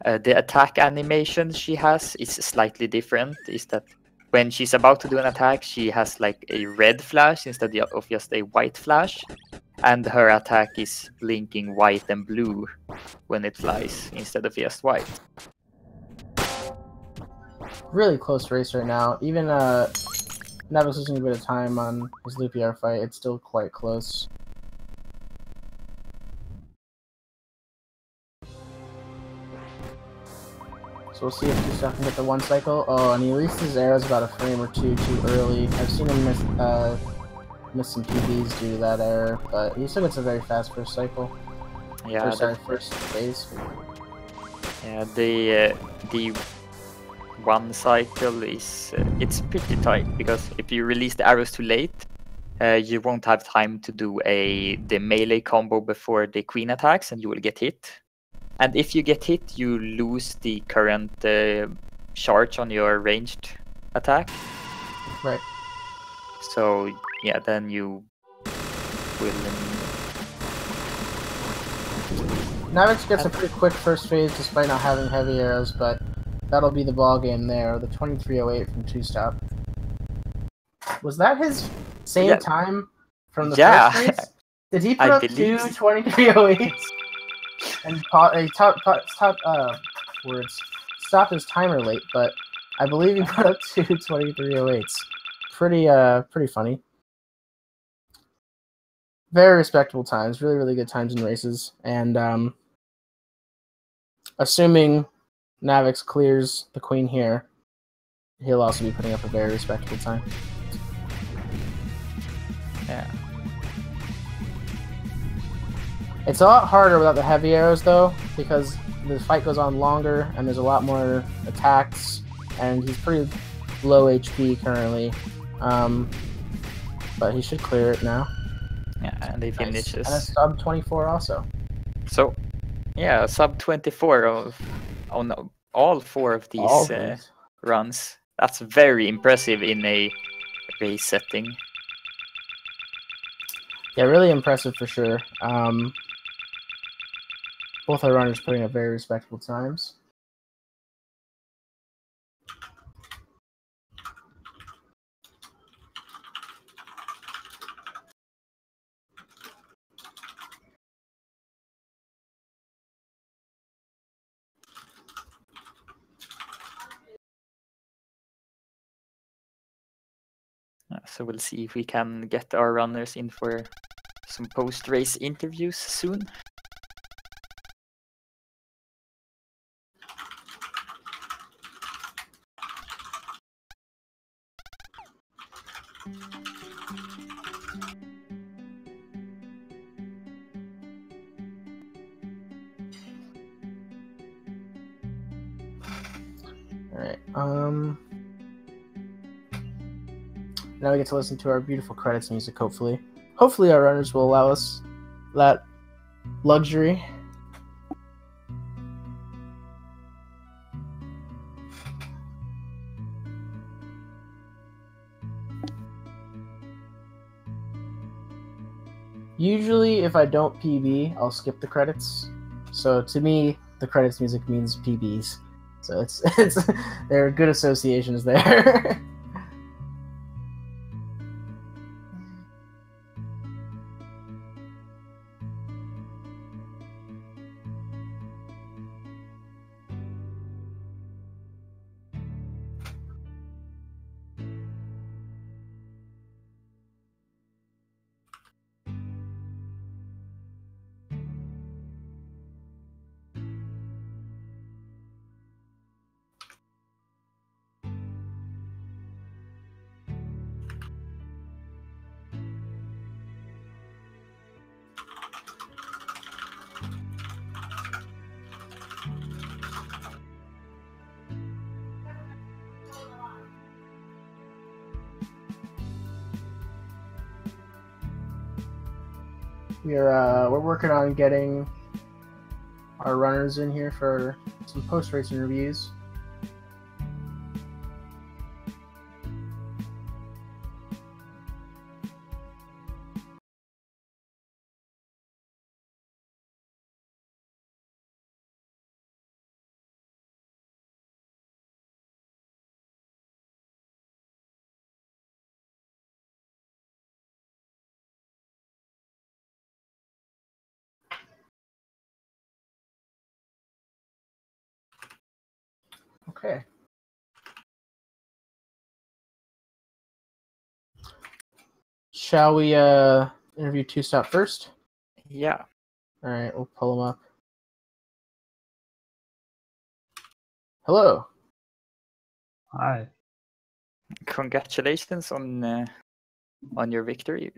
the attack animation she has is slightly different. Is that when she's about to do an attack, she has like a red flash instead of just a white flash, and her attack is blinking white and blue when it flies instead of just white. Really close race right now. Even Navix losing a bit of time on his Lupiar fight, it's still quite close. So we'll see if Doublestop can get the 1 cycle. Oh, and he released his arrows about a frame or two too early. I've seen him miss some PBs due to that error, but he still gets a very fast first cycle. Yeah. First phase. Yeah, the 1 cycle is it's pretty tight because if you release the arrows too late, you won't have time to do the melee combo before the queen attacks, and you will get hit. And if you get hit, you lose the current charge on your ranged attack. Right. So yeah, then you will. Navix gets a pretty quick first phase despite not having heavy arrows, but that'll be the ball game there. The 2308 from 2-stop. Was that his same time from the first phase? Did he put up 2 2308s? And stopped his timer late, but I believe he put up 2 2308s. Pretty funny. Very respectable times, really, really good times in races, and assuming Navix clears the queen here, he'll also be putting up a very respectable time. Yeah. It's a lot harder without the heavy arrows, though, because the fight goes on longer, and there's a lot more attacks, and he's pretty low HP currently. But he should clear it now. Yeah, and he finishes. And a sub 24 also. So, yeah, sub 24 on all 4 of these runs. That's very impressive in a race setting. Yeah, really impressive for sure. Both our runners putting up very respectable times. So we'll see if we can get our runners in for some post-race interviews soon. right. Now we get to listen to our beautiful credits music, hopefully. Hopefully our runners will allow us that luxury. Usually, if I don't PB, I'll skip the credits. So to me, the credits music means PBs. So it's there are good associations there. We're working on getting our runners in here for some post-race interviews. Okay. Shall we interview Two Stop first? Yeah. All right, we'll pull them up. Hello. Hi. Congratulations on your victory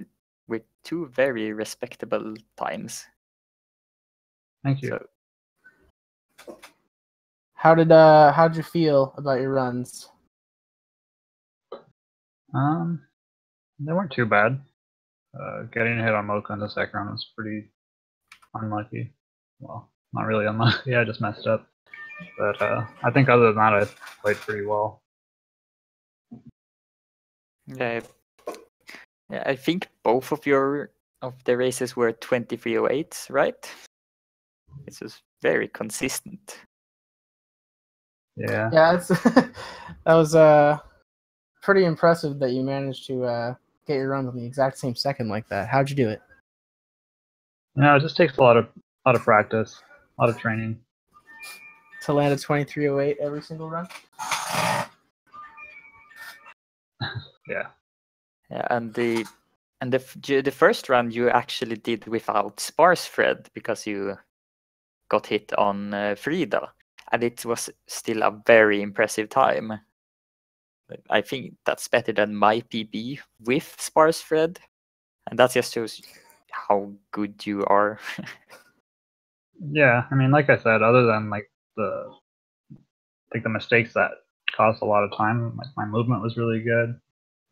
with 2 very respectable times. Thank you. So, How'd you feel about your runs? They weren't too bad. Getting hit on Mocha in the second round was pretty unlucky. Well, not really unlucky. I just messed up. But I think other than that, I played pretty well. yeah, I think both of the races were 23:08, right? It was very consistent. Yeah. Yeah, it's that was pretty impressive that you managed to get your runs on the exact same second like that. How'd you do it? It just takes a lot of practice, a lot of training. To land a 23:08 every single run? Yeah. Yeah, and the first run you actually did without sparse thread because you got hit on Frida, and it was still a very impressive time. I think that's better than my PB with sparse thread, and that just shows how good you are. Yeah, I mean, like I said, other than the mistakes that cost a lot of time, like my movement was really good,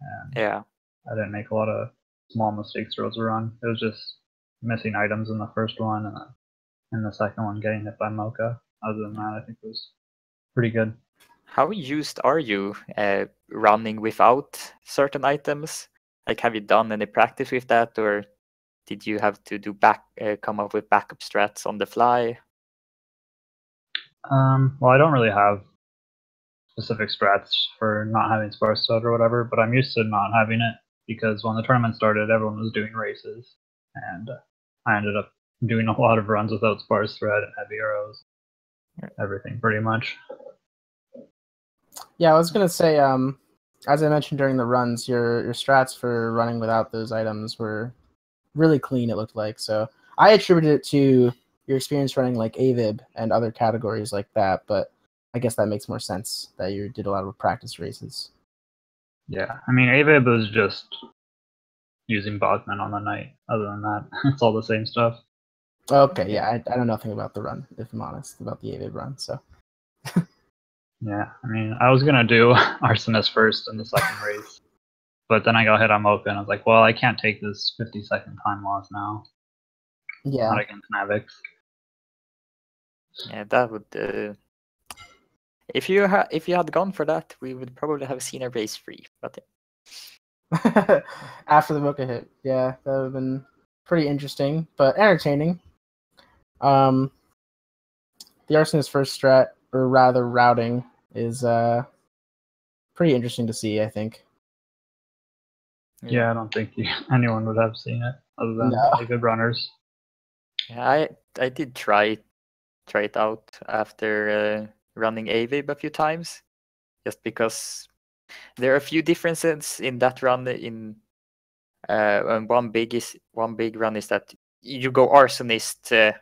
and Yeah. I didn't make a lot of small mistakes throughout the run. It was just missing items in the first one, and then in the second one getting hit by Mocha. Other than that, I think it was pretty good. How used are you running without certain items? Like, have you done any practice with that, or did you have to do come up with backup strats on the fly? Well, I don't really have specific strats for not having sparse thread or whatever, but I'm used to not having it because when the tournament started, everyone was doing races, and I ended up doing a lot of runs without sparse thread and heavy arrows, everything pretty much. Yeah, I was gonna say, as I mentioned during the runs, your strats for running without those items were really clean. It looked like, so I attributed it to your experience running like AVIB and other categories like that. But I guess that makes more sense that you did a lot of practice races. Yeah, I mean, AVIB was just using Bogman on the night. Other than that, it's all the same stuff. Okay, yeah, I know nothing about the run, if I'm honest, about the AVIB run. So Yeah, I mean, I was gonna do Arsonist first in the second race, but then I got hit on Mocha, and I was like, well, I can't take this 50-second time loss now. Yeah. Not against Navix. Yeah, that would. If you had gone for that, we would probably have seen a race 3. But After the Mocha hit, yeah, that would have been pretty interesting, but entertaining. The Arsonist first strat, or rather routing, is pretty interesting to see, I think. Yeah, I don't think anyone would have seen it other than the good runners. Yeah, I did try it out after running AVIB a few times, just because there are a few differences in that run. And one big run is that you go Arsonist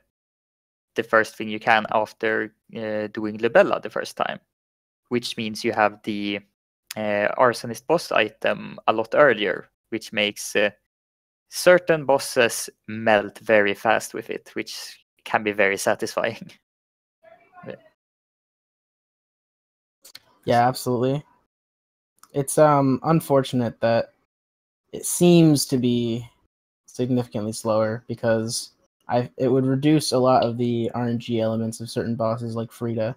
the first thing you can after doing Libella the first time, which means you have the Arsonist boss item a lot earlier, which makes certain bosses melt very fast with it, which can be very satisfying. Yeah, absolutely. It's unfortunate that it seems to be significantly slower, because it would reduce a lot of the RNG elements of certain bosses like Frida.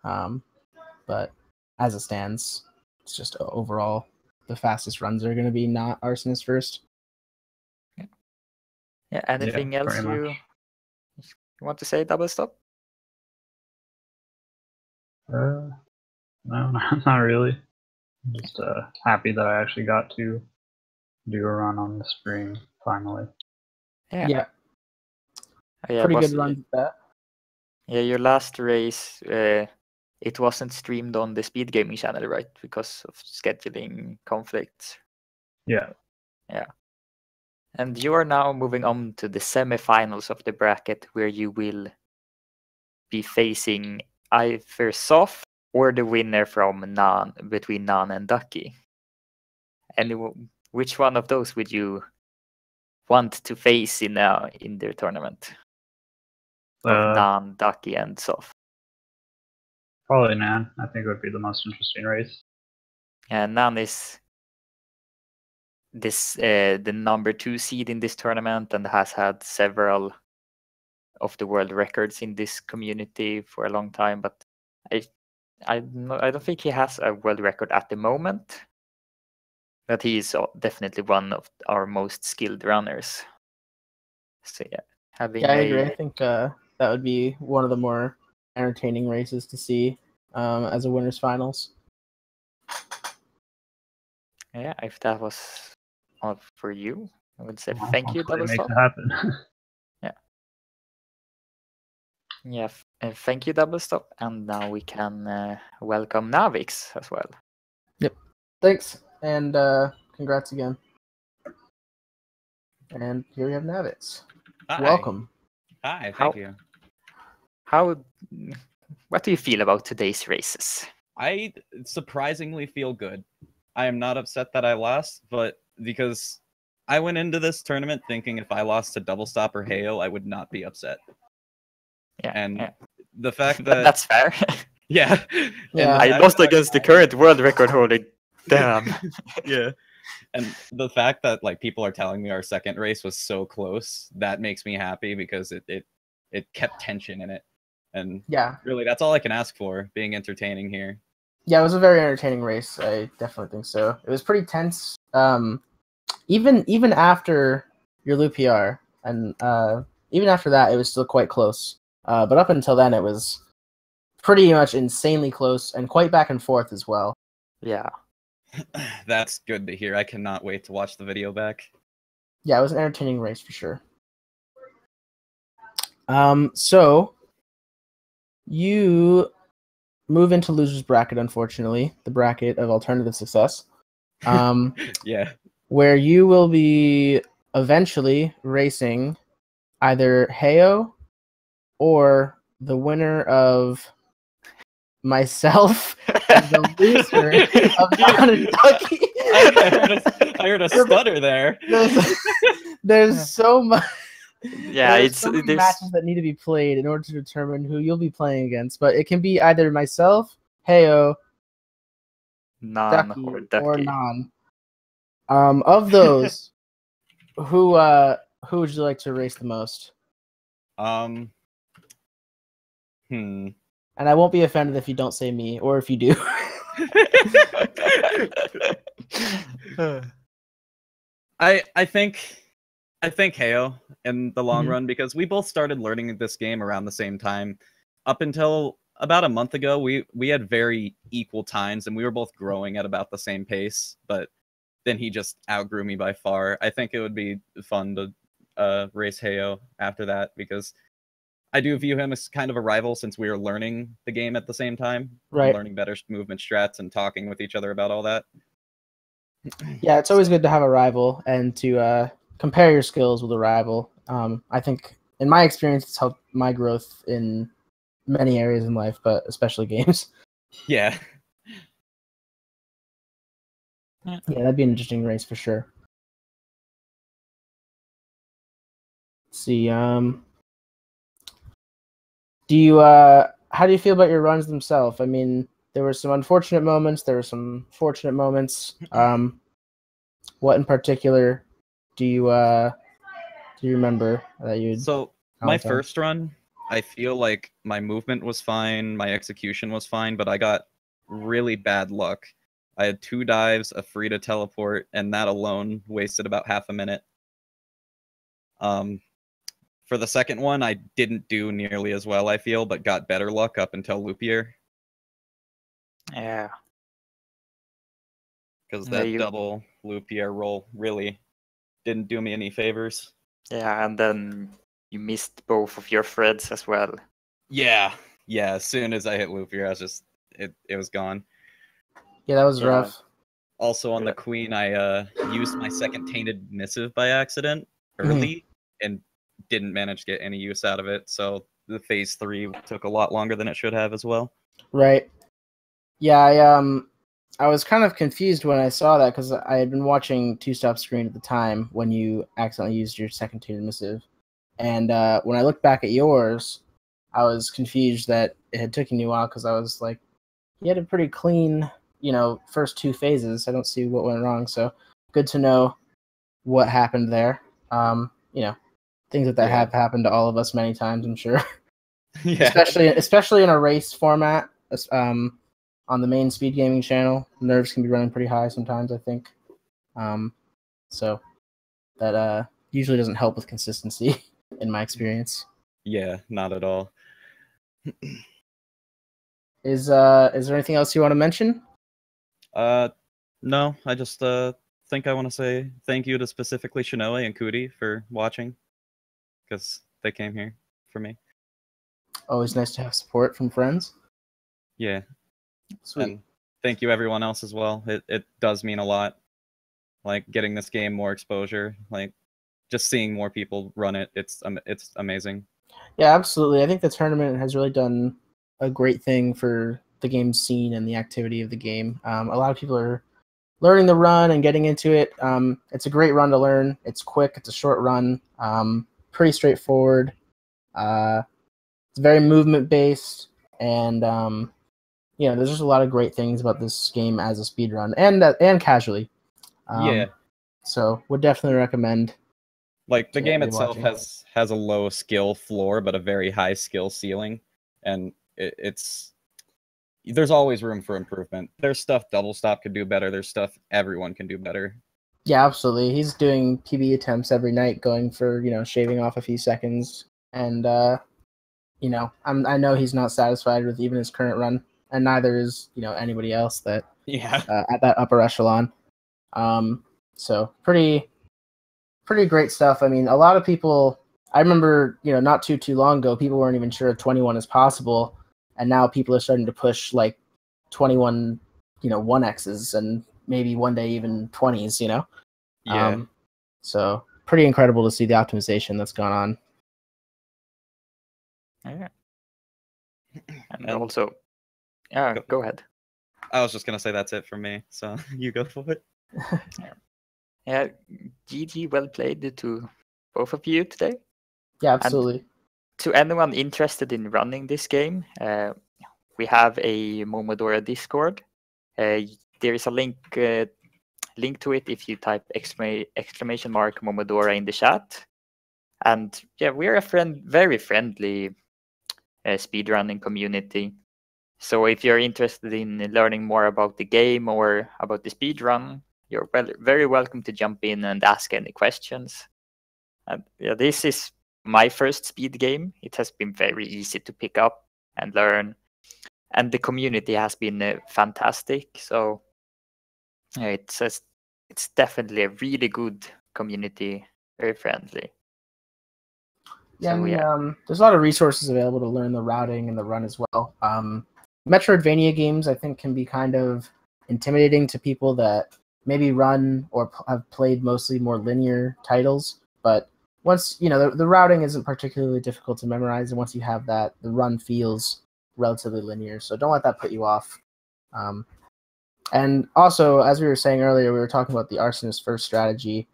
But as it stands, it's just overall the fastest runs are going to be not Arsonist first. Yeah. Anything else you want to say, Doublestop? No, not really. I'm just happy that I actually got to do a run on the stream finally. Yeah. Yeah, pretty good runs at that. Yeah, your last race, it wasn't streamed on the Speed Gaming channel, right? Because of scheduling conflicts. Yeah. Yeah. And you are now moving on to the semifinals of the bracket, where you will be facing either Soft or the winner from between Nan and Ducky. And which one of those would you want to face in their tournament? Of Nan, Ducky, and Soft. Probably Nan. I think it would be the most interesting race. And Nan is the number 2 seed in this tournament and has had several of the world records in this community for a long time. But I don't think he has a world record at the moment. But he is definitely one of our most skilled runners. So yeah, I agree. I think that would be one of the more entertaining races to see as a winners finals. Yeah, if that was all for you, I would say thank you, Doublestop. Make it happen. Yeah, and thank you, Doublestop. And now we can welcome Navix as well. Yep. Thanks, and congrats again. And here we have Navix. Hi. Welcome. Hi, thank you. What do you feel about today's races? I surprisingly feel good. I am not upset that I lost, but because I went into this tournament thinking if I lost to Doublestop or Hale, I would not be upset. Yeah, and the fact that that's fair. Yeah. I lost against the current world record holder. Damn. Yeah. And the fact that like people are telling me our second race was so close, that makes me happy because it kept tension in it. And yeah, really that's all I can ask for, being entertaining here. Yeah, it was a very entertaining race. I definitely think so. It was pretty tense. Even after your loop PR, and even after that, it was still quite close. But up until then, it was pretty much insanely close and quite back and forth as well. Yeah. That's good to hear. I cannot wait to watch the video back. Yeah, it was an entertaining race for sure. So you move into loser's bracket, unfortunately, the bracket of alternative success. Yeah. Where you will be eventually racing either Heo or the winner of myself and the loser of Nan and Ducky. I heard a stutter there. There's so much. Yeah, there's so many matches that need to be played in order to determine who you'll be playing against. But it can be either myself Heyo, Nan Ducky, or or Ducky? Non. Of those, who would you like to race the most? Hmm. And I won't be offended if you don't say me, or if you do. I think Heyo in the long Mhm. run, because we both started learning this game around the same time. Up until about a month ago, we had very equal times, and we were both growing at about the same pace. But then he just outgrew me by far. I think it would be fun to race Heyo after that, because I do view him as kind of a rival, since we are learning the game at the same time, Right. learning better movement strats and talking with each other about all that. Yeah, it's always good to have a rival and to compare your skills with a rival. I think, in my experience, it's helped my growth in many areas in life, but especially games. Yeah. Yeah, that'd be an interesting race for sure. Let's see, do you how do you feel about your runs themselves? I mean, there were some unfortunate moments, there were some fortunate moments. What in particular do you remember that you'd So my comment on? first run, I feel like my movement was fine, my execution was fine, but I got really bad luck. I had 2 dives, a free to teleport, and that alone wasted about half a minute. For the second one, I didn't do nearly as well, I feel, but got better luck up until Loopier, Yeah. because Yeah, that double Loopier roll really didn't do me any favors. Yeah, and then you missed both of your threads as well. Yeah, as soon as I hit Loopier, I was just, it was gone. Yeah, that was Yeah. rough. Also on the Yeah. Queen, I used my second tainted missive by accident early and didn't manage to get any use out of it. So the phase 3 took a lot longer than it should have as well. Right. Yeah, I was kind of confused when I saw that, because I had been watching Two Stop Screen at the time when you accidentally used your second tainted missive, and when I looked back at yours, I was confused that it had taken you a while, because I was like, you had a pretty clean, first 2 phases. I don't see what went wrong. So good to know what happened there. Things that Yeah. have happened to all of us many times, I'm sure. Yeah. especially in a race format. On the main speed gaming channel, nerves can be running pretty high sometimes, I think. So that usually doesn't help with consistency in my experience. Yeah, not at all. Is there anything else you want to mention? No, I just think I want to say thank you to specifically Shinoe and Kuti for watching, because they came here for me. Always nice to have support from friends. Yeah. Sweet. And thank you everyone else as well. It does mean a lot. Like, getting this game more exposure, like just seeing more people run it, it's amazing. Yeah, absolutely. I think the tournament has really done a great thing for the game scene and the activity of the game. A lot of people are learning the run and getting into it. It's a great run to learn. It's quick. It's a short run. Pretty straightforward. It's very movement based, and there's just a lot of great things about this game as a speed run and casually. Yeah. So would definitely recommend. Like, the game everybody itself watching. has a low skill floor, but a very high skill ceiling, and there's always room for improvement. There's stuff Doublestop could do better. There's stuff everyone can do better. Yeah, absolutely. He's doing PB attempts every night, going for shaving off a few seconds, and I know he's not satisfied with even his current run, and neither is anybody else that at that upper echelon. So pretty great stuff. I mean, a lot of people. I remember not too long ago, people weren't even sure if 21 is possible, and now people are starting to push like 21 1x's and maybe one day even 20s. Yeah. So pretty incredible to see the optimization that's gone on. Yeah. And also, go ahead. I was just gonna say that's it for me, so you go for it. Yeah, GG, well played to both of you today. Yeah, absolutely. And to anyone interested in running this game, we have a Momodora Discord. There is a link to it if you type exclamation mark Momodora in the chat. And yeah, we are a very friendly speedrunning community. So if you're interested in learning more about the game or about the speedrun, you're very welcome to jump in and ask any questions. And yeah, this is my first speed game. It has been very easy to pick up and learn, and the community has been fantastic. So it's definitely a really good community, very friendly. Yeah, So, I mean, there's a lot of resources available to learn the routing and the run as well. Metroidvania games, I think, can be kind of intimidating to people that maybe run or have played mostly more linear titles. But once, the routing isn't particularly difficult to memorize, and once you have that, the run feels relatively linear. So don't let that put you off. And also, as we were saying earlier, we were talking about the arsonist first strategy.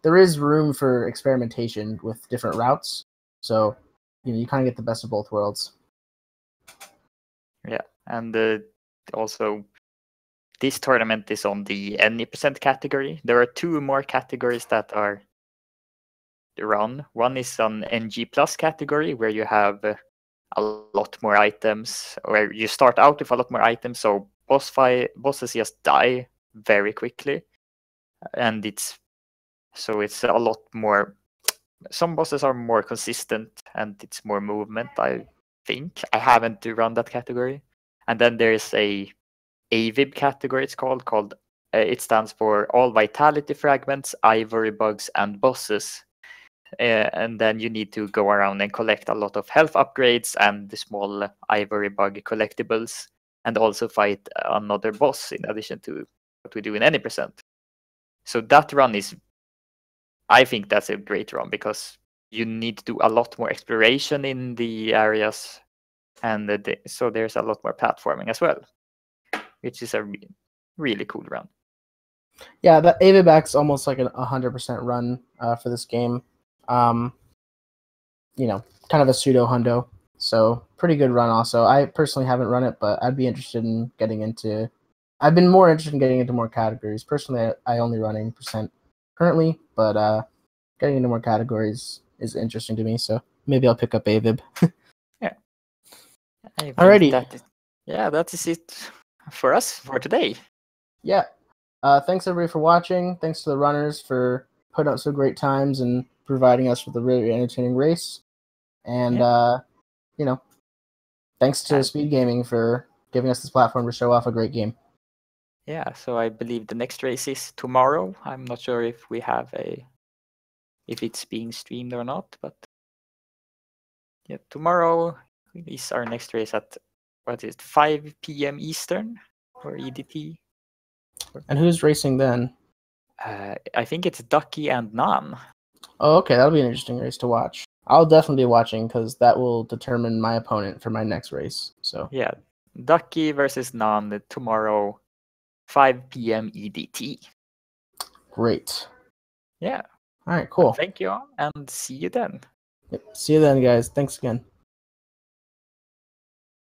There is room for experimentation with different routes, so you kind of get the best of both worlds. Yeah, and also this tournament is on the any percent category. There are 2 more categories that are run. One is on NG plus category, where you have a lot more items, where you start out with a lot more items, so bosses just die very quickly, and it's a lot more. Some bosses are more consistent, and it's more movement. I think I haven't run that category, and then there is a AVIB category. It's called. It stands for all vitality fragments, ivory bugs, and bosses. And then you need to go around and collect a lot of health upgrades and the small ivory bug collectibles, and also fight another boss in addition to what we do in any percent. So that run I think that's a great run, because you need to do a lot more exploration in the areas, and so there's a lot more platforming as well, which is a really cool run. Yeah, the AVIBAC's almost like a 100% run for this game. Kind of a pseudo hundo. So pretty good run also. I personally haven't run it, but I'd be interested in getting into... I've been more interested in getting into more categories. Personally, I only run 80% currently, but getting into more categories is interesting to me, so maybe I'll pick up AVIB. Yeah. Alrighty. That is it for us for today. Yeah. Thanks everybody for watching. Thanks to the runners for putting up some great times and providing us with a really entertaining race. And, thanks to Speed Gaming for giving us this platform to show off a great game. Yeah, so I believe the next race is tomorrow. I'm not sure if we have if it's being streamed or not, but yeah, tomorrow is our next race at 5 p.m. Eastern or EDT. And who's racing then? I think it's Ducky and Nan. Oh, okay, that'll be an interesting race to watch. I'll definitely be watching, because that will determine my opponent for my next race. So yeah, Ducky versus Nan tomorrow, 5 p.m. EDT. Great. Yeah. All right, cool. Thank you all, and see you then. Yep. See you then, guys. Thanks again.